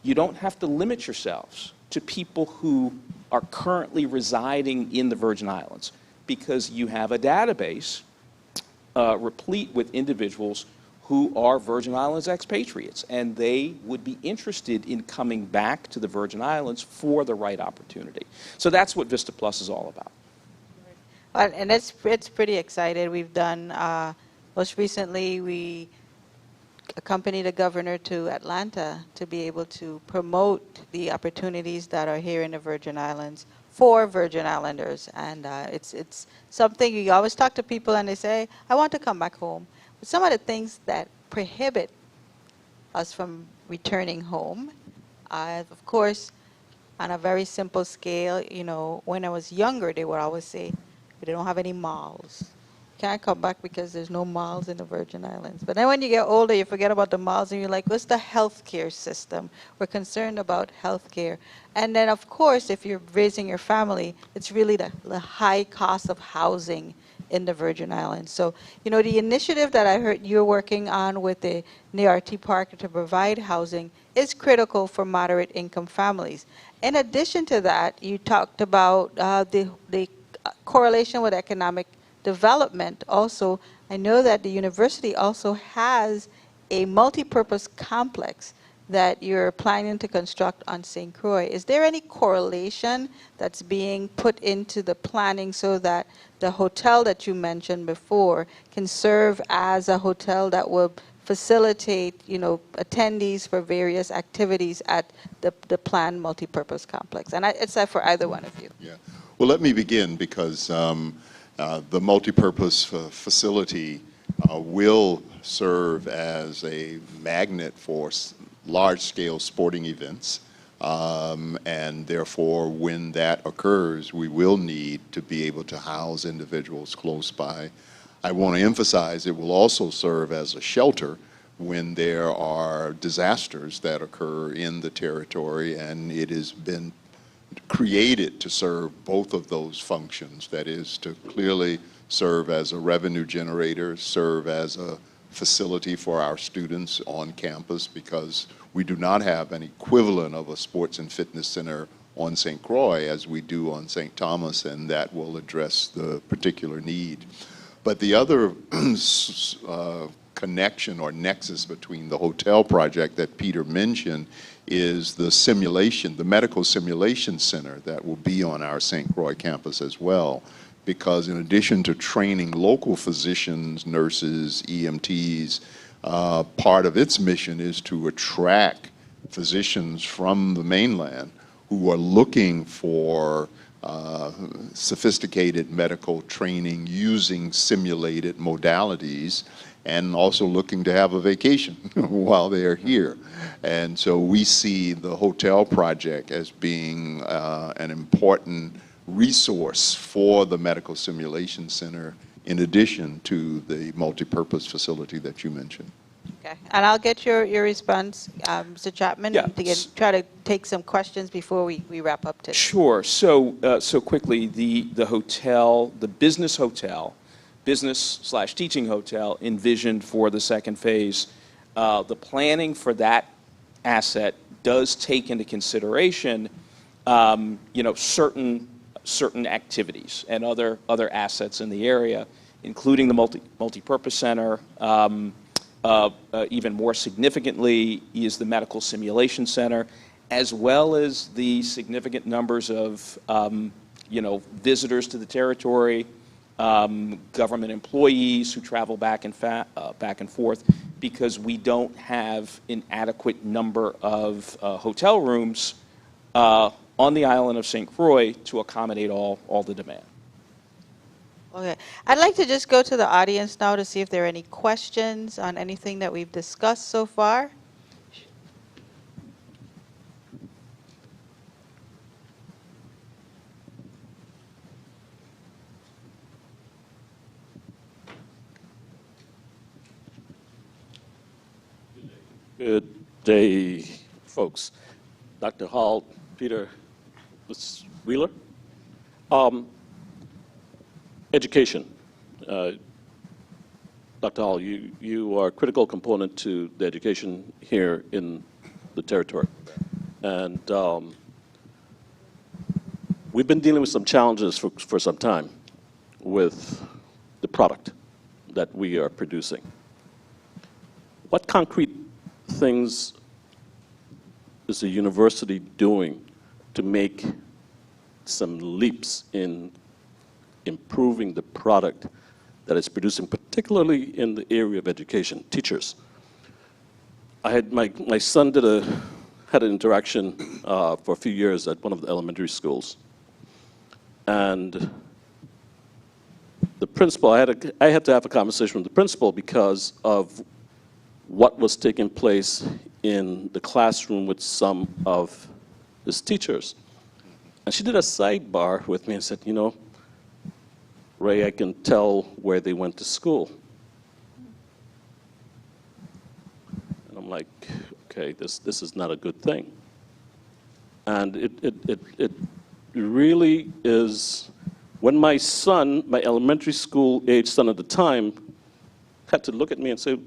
you don't have to limit yourselves to people who are currently residing in the Virgin Islands, because you have a database replete with individuals who are Virgin Islands expatriates, and they would be interested in coming back to the Virgin Islands for the right opportunity. So that's what Vista Plus is all about. And it's pretty exciting. We've done, most recently, we accompanied the governor to Atlanta to be able to promote the opportunities that are here in the Virgin Islands for Virgin Islanders. And it's something you always talk to people and they say, I want to come back home. But some of the things that prohibit us from returning home, of course, on a very simple scale, you know, when I was younger, they would always say, they don't have any malls. Can't come back because there's no malls in the Virgin Islands. But then when you get older, you forget about the malls and you're like, what's the healthcare system? We're concerned about healthcare. And then, of course, if you're raising your family, it's really the high cost of housing in the Virgin Islands. So, you know, the initiative that I heard you're working on with the NRT Park to provide housing is critical for moderate income families. In addition to that, you talked about the correlation with economic development. Also, I know that the university also has a multi-purpose complex that you're planning to construct on St. Croix. Is there any correlation that's being put into the planning so that the hotel that you mentioned before can serve as a hotel that will facilitate, you know, attendees for various activities at the planned multi-purpose complex? And it's for either one of you. Yeah. Well, let me begin because the multipurpose facility will serve as a magnet for large-scale sporting events, and therefore, when that occurs, we will need to be able to house individuals close by. I want to emphasize it will also serve as a shelter when there are disasters that occur in the territory, and it has been created to serve both of those functions. That is, to clearly serve as a revenue generator, serve as a facility for our students on campus, because we do not have an equivalent of a sports and fitness center on St. Croix as we do on St. Thomas, and that will address the particular need. But the other connection or nexus between the hotel project that Peter mentioned is the simulation, the medical simulation center that will be on our St. Croix campus as well. Because in addition to training local physicians, nurses, EMTs, part of its mission is to attract physicians from the mainland who are looking for sophisticated medical training using simulated modalities, and also looking to have a vacation while they're here. And so we see the hotel project as being an important resource for the Medical Simulation Center, in addition to the multipurpose facility that you mentioned. Okay, and I'll get your response, Mr. Chapman, Yeah. to try to take some questions before we wrap up today. Sure. So, so quickly, the hotel, the business hotel, business/teaching hotel envisioned for the second phase, the planning for that asset does take into consideration, you know, certain activities and other assets in the area, including the multipurpose center. Even more significantly is the medical simulation center, as well as the significant numbers of, you know, visitors to the territory, government employees who travel back and forth, because we don't have an adequate number of hotel rooms on the island of St. Croix to accommodate all the demand. Okay. I'd like to just go to the audience now to see if there are any questions on anything that we've discussed so far. Good day, folks. Dr. Hall, Peter, Ms. Wheeler. Education. Dr. Hall, you are a critical component to the education here in the territory. And we've been dealing with some challenges for some time with the product that we are producing. What concrete things is the university doing to make some leaps in improving the product that it's producing, particularly in the area of education, teachers? I had my son had an interaction for a few years at one of the elementary schools, and the principal, I had to have a conversation with the principal because of what was taking place in the classroom with some of his teachers. And she did a sidebar with me and said, you know, Ray, I can tell where they went to school. And I'm like, okay, this is not a good thing. And it really is, when my son, my elementary school age son at the time, had to look at me and say,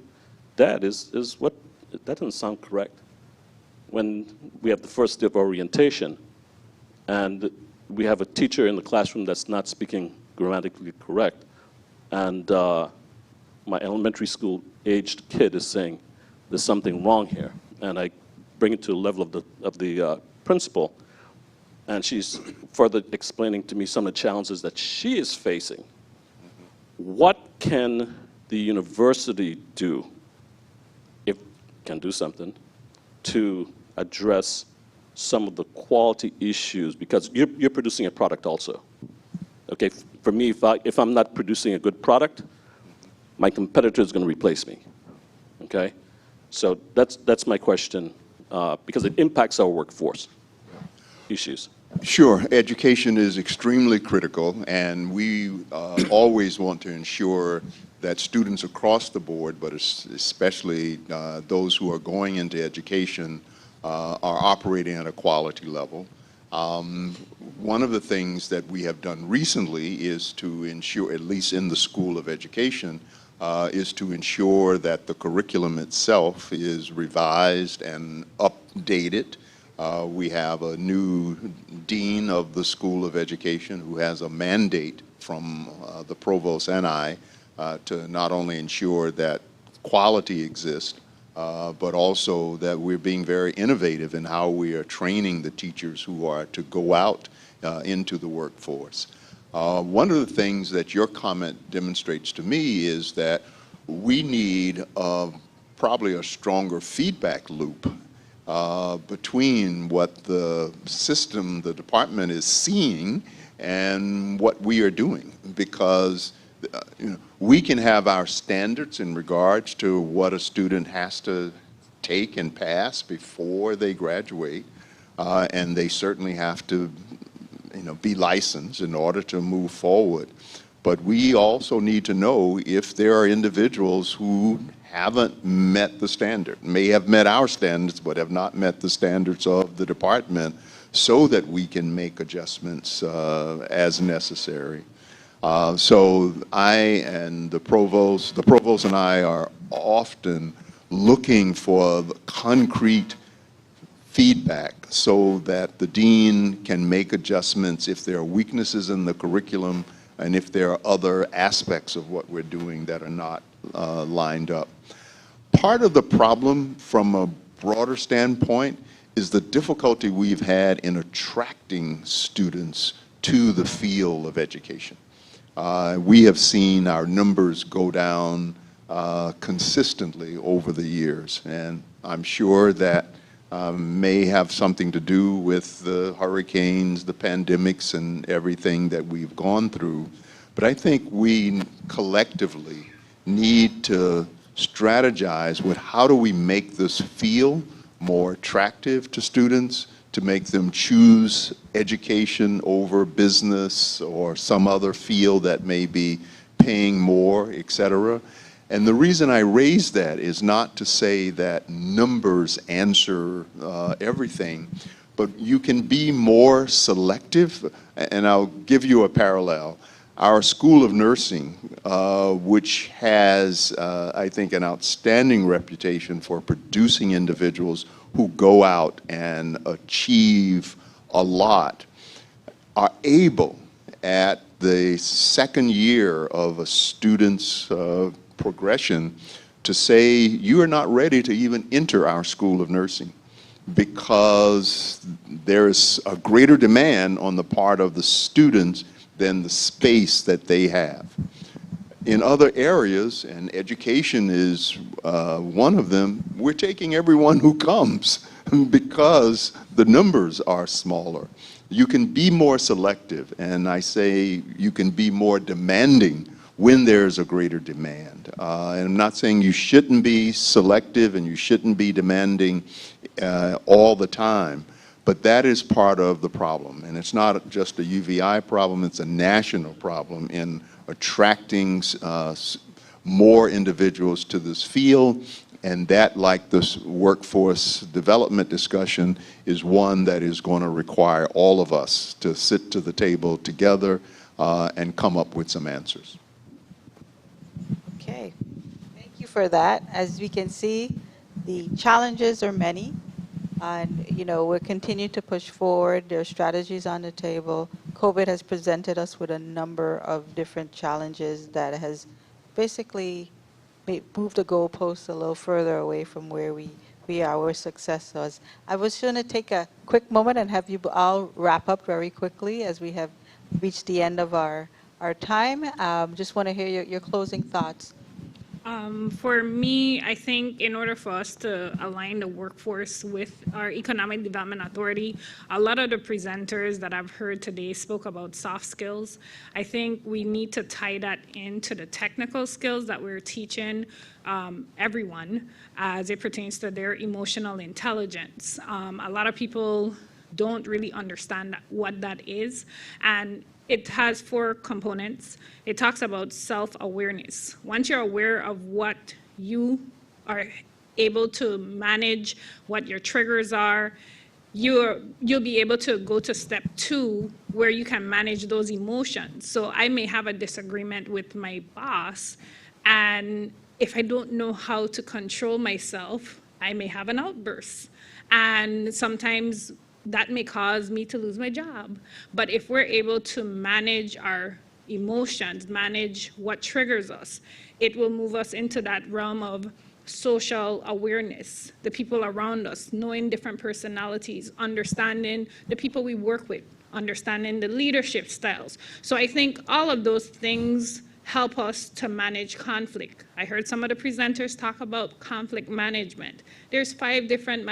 Dad, that doesn't sound correct. When we have the first day of orientation and we have a teacher in the classroom that's not speaking grammatically correct, and my elementary school aged kid is saying there's something wrong here, and I bring it to the level of the principal, and she's further explaining to me some of the challenges that she is facing. What can the university do, if it can do something, to address some of the quality issues? Because you're producing a product also. Okay, for me, if I'm not producing a good product, my competitor is going to replace me. Okay, so that's my question, because it impacts our workforce issues. Sure, education is extremely critical, and we always want to ensure that students across the board, but especially those who are going into education, are operating at a quality level. One of the things that we have done recently is to ensure, at least in the School of Education, is to ensure that the curriculum itself is revised and updated. We have a new dean of the School of Education who has a mandate from the provost and I to not only ensure that quality exists, but also that we're being very innovative in how we are training the teachers who are to go out into the workforce. One of the things that your comment demonstrates to me is that we need probably a stronger feedback loop between what the system, the department is seeing and what we are doing, because we can have our standards in regards to what a student has to take and pass before they graduate, and they certainly have to be licensed in order to move forward. But we also need to know if there are individuals who haven't met the standard, may have met our standards, but have not met the standards of the department, so that we can make adjustments as necessary. So I and the provost and I are often looking for concrete feedback so that the dean can make adjustments if there are weaknesses in the curriculum and if there are other aspects of what we're doing that are not lined up. Part of the problem from a broader standpoint is the difficulty we've had in attracting students to the field of education. We have seen our numbers go down consistently over the years, and I'm sure that may have something to do with the hurricanes, the pandemics, and everything that we've gone through. But I think we collectively need to strategize with how do we make this feel more attractive to students, to make them choose education over business or some other field that may be paying more, et cetera. And the reason I raise that is not to say that numbers answer everything, but you can be more selective. And I'll give you a parallel. Our School of Nursing, which has, I think, an outstanding reputation for producing individuals who go out and achieve a lot, are able at the second year of a student's progression to say, you are not ready to even enter our School of Nursing because there's a greater demand on the part of the students than the space that they have. In other areas, and education is one of them, we're taking everyone who comes because the numbers are smaller. You can be more selective, and I say you can be more demanding when there's a greater demand. And I'm not saying you shouldn't be selective and you shouldn't be demanding all the time, but that is part of the problem. And it's not just a UVI problem, it's a national problem in attracting more individuals to this field. And that, like this workforce development discussion, is one that is going to require all of us to sit to the table together and come up with some answers. Okay, thank you for that. As we can see, the challenges are many, and we'll continue to push forward. There are strategies on the table. COVID has presented us with a number of different challenges that has basically moved the goalposts a little further away from where we are, where success was. I was going to take a quick moment and have you all wrap up very quickly as we have reached the end of our time. Just want to hear your closing thoughts. For me, I think in order for us to align the workforce with our Economic Development Authority, a lot of the presenters that I've heard today spoke about soft skills. I think we need to tie that into the technical skills that we're teaching everyone as it pertains to their emotional intelligence. A lot of people don't really understand what that is, and it has 4 components. It talks about self-awareness. Once you're aware of what you are able to manage, what your triggers are, you'll be able to go to step 2 where you can manage those emotions. So I may have a disagreement with my boss, and if I don't know how to control myself, I may have an outburst. And sometimes that may cause me to lose my job. But if we're able to manage our emotions, manage what triggers us, it will move us into that realm of social awareness, the people around us, knowing different personalities, understanding the people we work with, understanding the leadership styles. So I think all of those things help us to manage conflict. I heard some of the presenters talk about conflict management. There's 5 different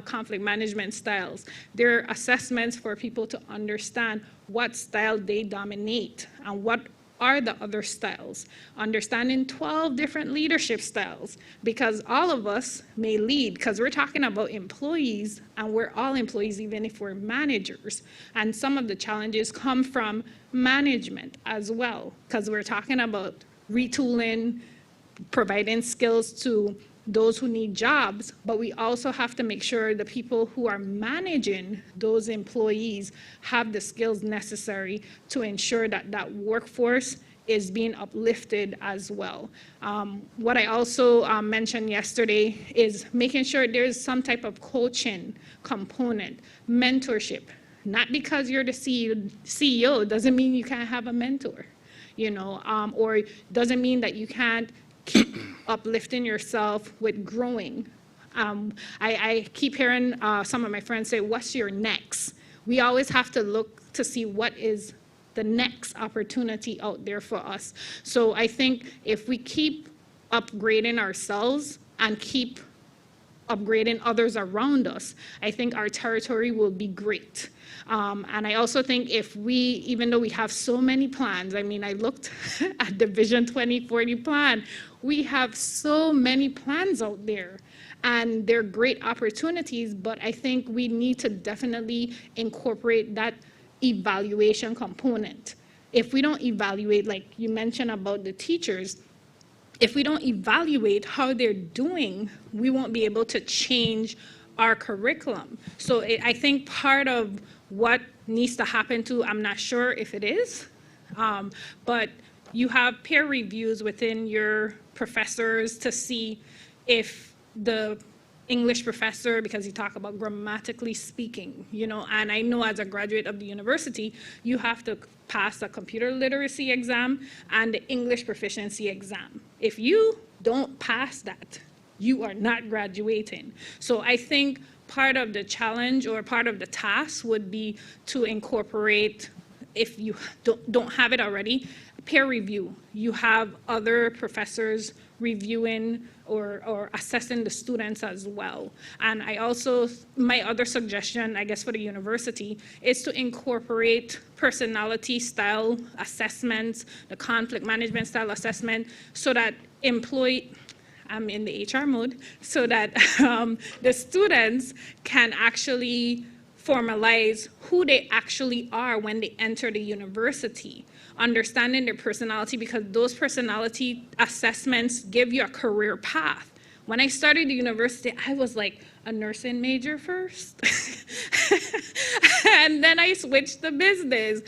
conflict management styles. There are assessments for people to understand what style they dominate and what are the other styles. Understanding 12 different leadership styles, because all of us may lead, because we're talking about employees, and we're all employees even if we're managers. And some of the challenges come from management as well, because we're talking about retooling, providing skills to those who need jobs, but we also have to make sure the people who are managing those employees have the skills necessary to ensure that that workforce is being uplifted as well. What I also mentioned yesterday is making sure there's some type of coaching component, mentorship. Not because you're the CEO doesn't mean you can't have a mentor, or doesn't mean that you can't keep uplifting yourself with growing. I keep hearing some of my friends say, what's your next? We always have to look to see what is the next opportunity out there for us. So I think if we keep upgrading ourselves and keep upgrading others around us, I think our territory will be great. And I also think if we, even though we have so many plans, I mean, I looked at the Vision 2040 plan, we have so many plans out there. And they're great opportunities, but I think we need to definitely incorporate that evaluation component. If we don't evaluate, like you mentioned about the teachers, if we don't evaluate how they're doing, we won't be able to change our curriculum. So I think part of what needs to happen too, I'm not sure if it is, but you have peer reviews within your professors to see if the English professor, because you talk about grammatically speaking, you know, and I know as a graduate of the university, you have to pass a computer literacy exam and the English proficiency exam. If you don't pass that, you are not graduating. So I think part of the challenge or part of the task would be to incorporate, if you don't have it already, peer review. You have other professors reviewing or assessing the students as well. And I also, my other suggestion, I guess for the university, is to incorporate personality style assessments, the conflict management style assessment, so that I'm in the HR mode, so that the students can actually formalize who they actually are when they enter the university, understanding their personality, because those personality assessments give you a career path. When I started the university, I was like a nursing major first, and then I switched to business.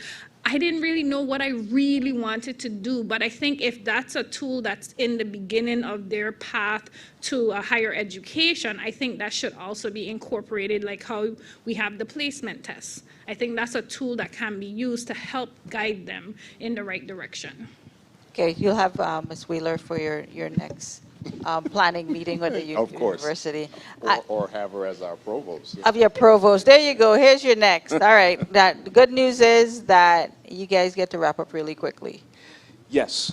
I didn't really know what I really wanted to do, but I think if that's a tool that's in the beginning of their path to a higher education, I think that should also be incorporated, like how we have the placement tests. I think that's a tool that can be used to help guide them in the right direction. Okay, you'll have Ms. Wheeler for your next planning meeting with the Of course. university. Or have her as our provost. Of your provost. There you go. Here's your next. All right. The good news is that you guys get to wrap up really quickly. Yes,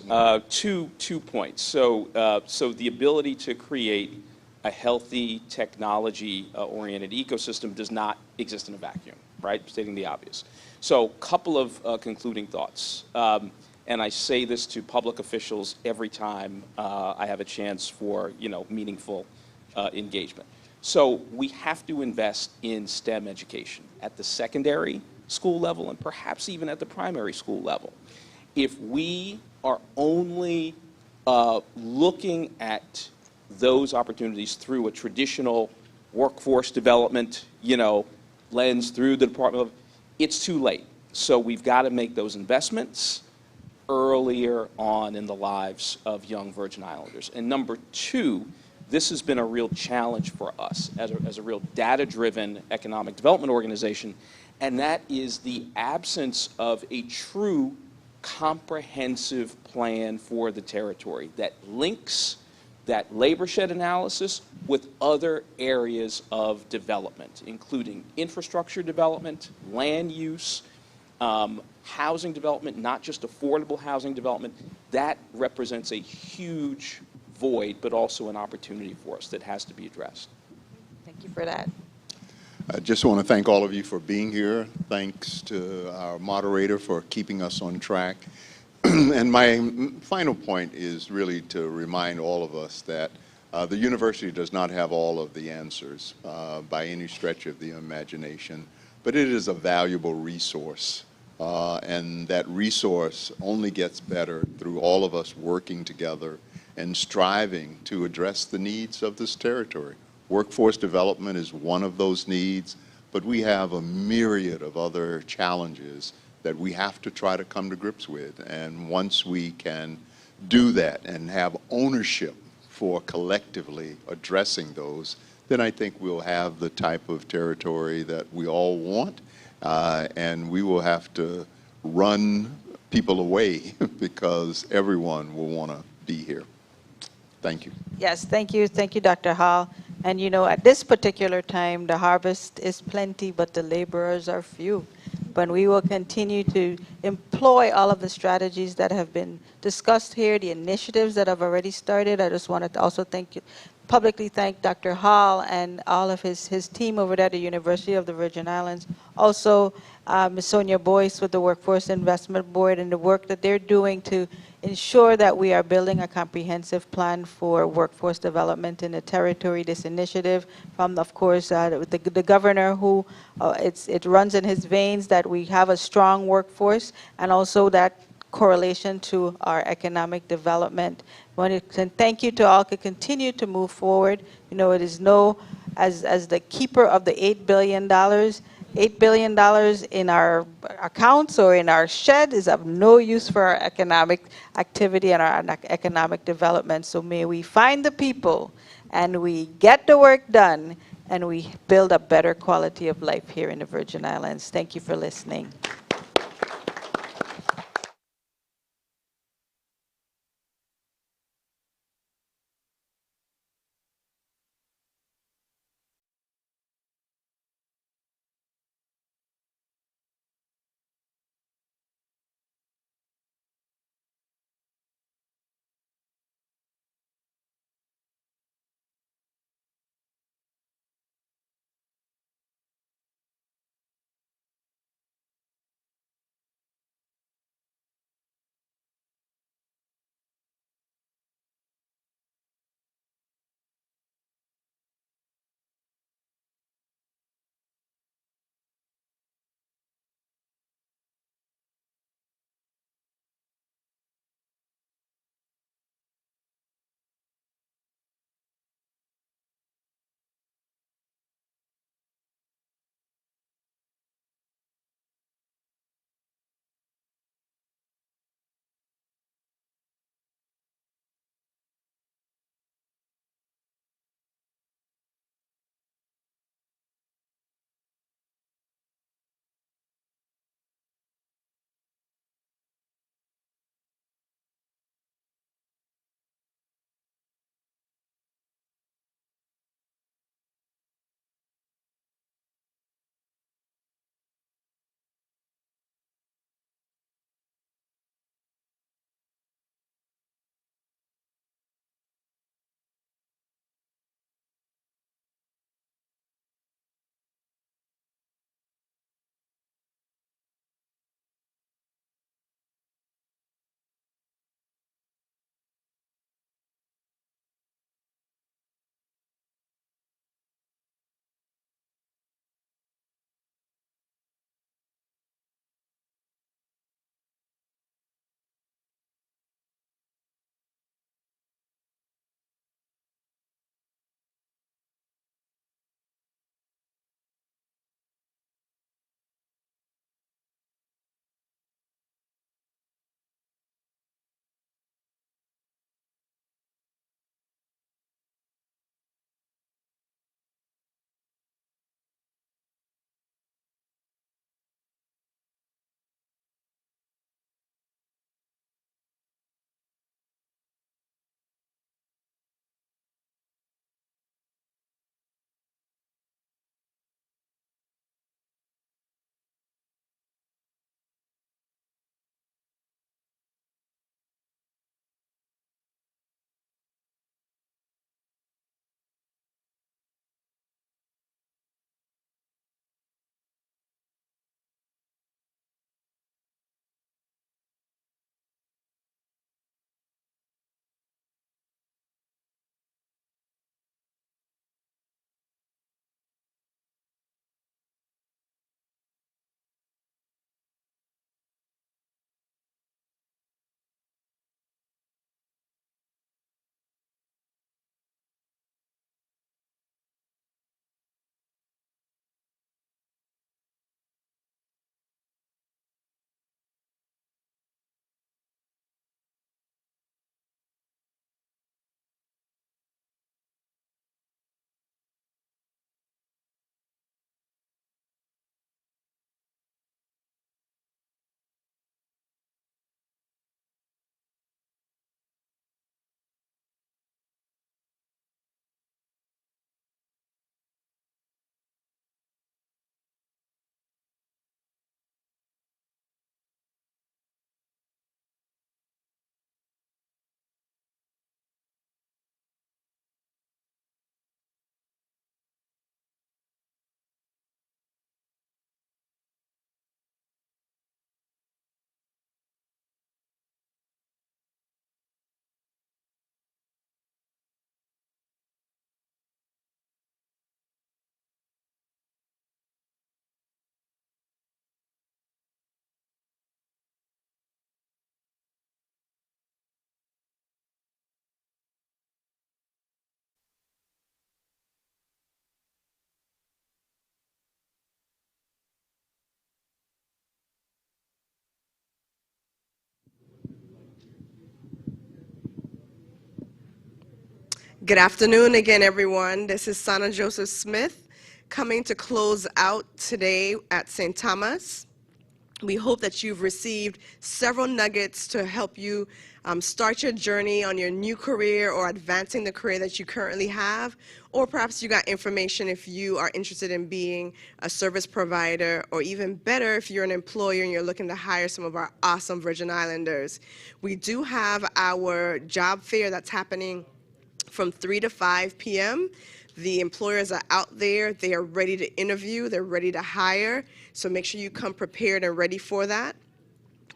two points. So, so the ability to create a healthy technology-oriented ecosystem does not exist in a vacuum, right? Stating the obvious. So, couple of concluding thoughts. And I say this to public officials every time I have a chance for, meaningful engagement. So we have to invest in STEM education at the secondary school level and perhaps even at the primary school level. If we are only looking at those opportunities through a traditional workforce development, lens through the Department of, it's too late. So we've got to make those investments earlier on in the lives of young Virgin Islanders. And number two, this has been a real challenge for us as a real data-driven economic development organization, and that is the absence of a true comprehensive plan for the territory that links that labor shed analysis with other areas of development, including infrastructure development, land use, housing development, not just affordable housing development. That represents a huge void, but also an opportunity for us that has to be addressed. Thank you for that. I just want to thank all of you for being here. Thanks to our moderator for keeping us on track. And my final point is really to remind all of us that the university does not have all of the answers by any stretch of the imagination, but it is a valuable resource. And that resource only gets better through all of us working together and striving to address the needs of this territory. Workforce development is one of those needs, but we have a myriad of other challenges that we have to try to come to grips with. And once we can do that and have ownership for collectively addressing those, then I think we'll have the type of territory that we all want. And we will have to run people away because everyone will want to be here. Thank you. Yes, thank you. Thank you, Dr. Hall. And at this particular time, the harvest is plenty, but the laborers are few. but we will continue to employ all of the strategies that have been discussed here, the initiatives that have already started. I just wanted to also publicly thank Dr. Hall and all of his team over there at the University of the Virgin Islands. Also, Ms. Sonia Boyce with the Workforce Investment Board and the work that they're doing to ensure that we are building a comprehensive plan for workforce development in the territory. This initiative from, of course, the governor who it runs in his veins that we have a strong workforce, and also that correlation to our economic development. I want to thank you to all to continue to move forward. You know, it is as the keeper of the $8 billion, $8 billion in our accounts or in our shed is of no use for our economic activity and our economic development. So may we find the people and we get the work done and we build a better quality of life here in the Virgin Islands. Thank you for listening. Good afternoon again, everyone. This is Sana Joseph Smith coming to close out today at St. Thomas. We hope that you've received several nuggets to help you start your journey on your new career or advancing the career that you currently have, or perhaps you got information if you are interested in being a service provider, or even better if you're an employer and you're looking to hire some of our awesome Virgin Islanders. We do have our job fair that's happening from 3 to 5 p.m. The employers are out there. They are ready to interview. They're ready to hire. So make sure you come prepared and ready for that.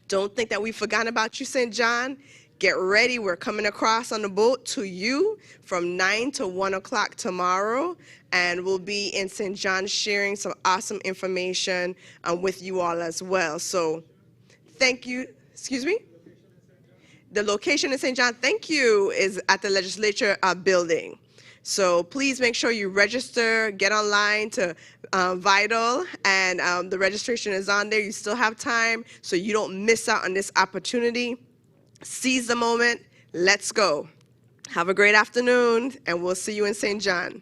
Don't think that we've forgotten about you, St. John. Get ready. We're coming across on the boat to you from 9 to 1 o'clock tomorrow. And we'll be in St. John sharing some awesome information with you all as well. So thank you. Excuse me? The location in St. John, thank you, is at the legislature building. So please make sure you register, get online to Vital, and the registration is on there. You still have time, so you don't miss out on this opportunity. Seize the moment. Let's go. Have a great afternoon, and we'll see you in St. John.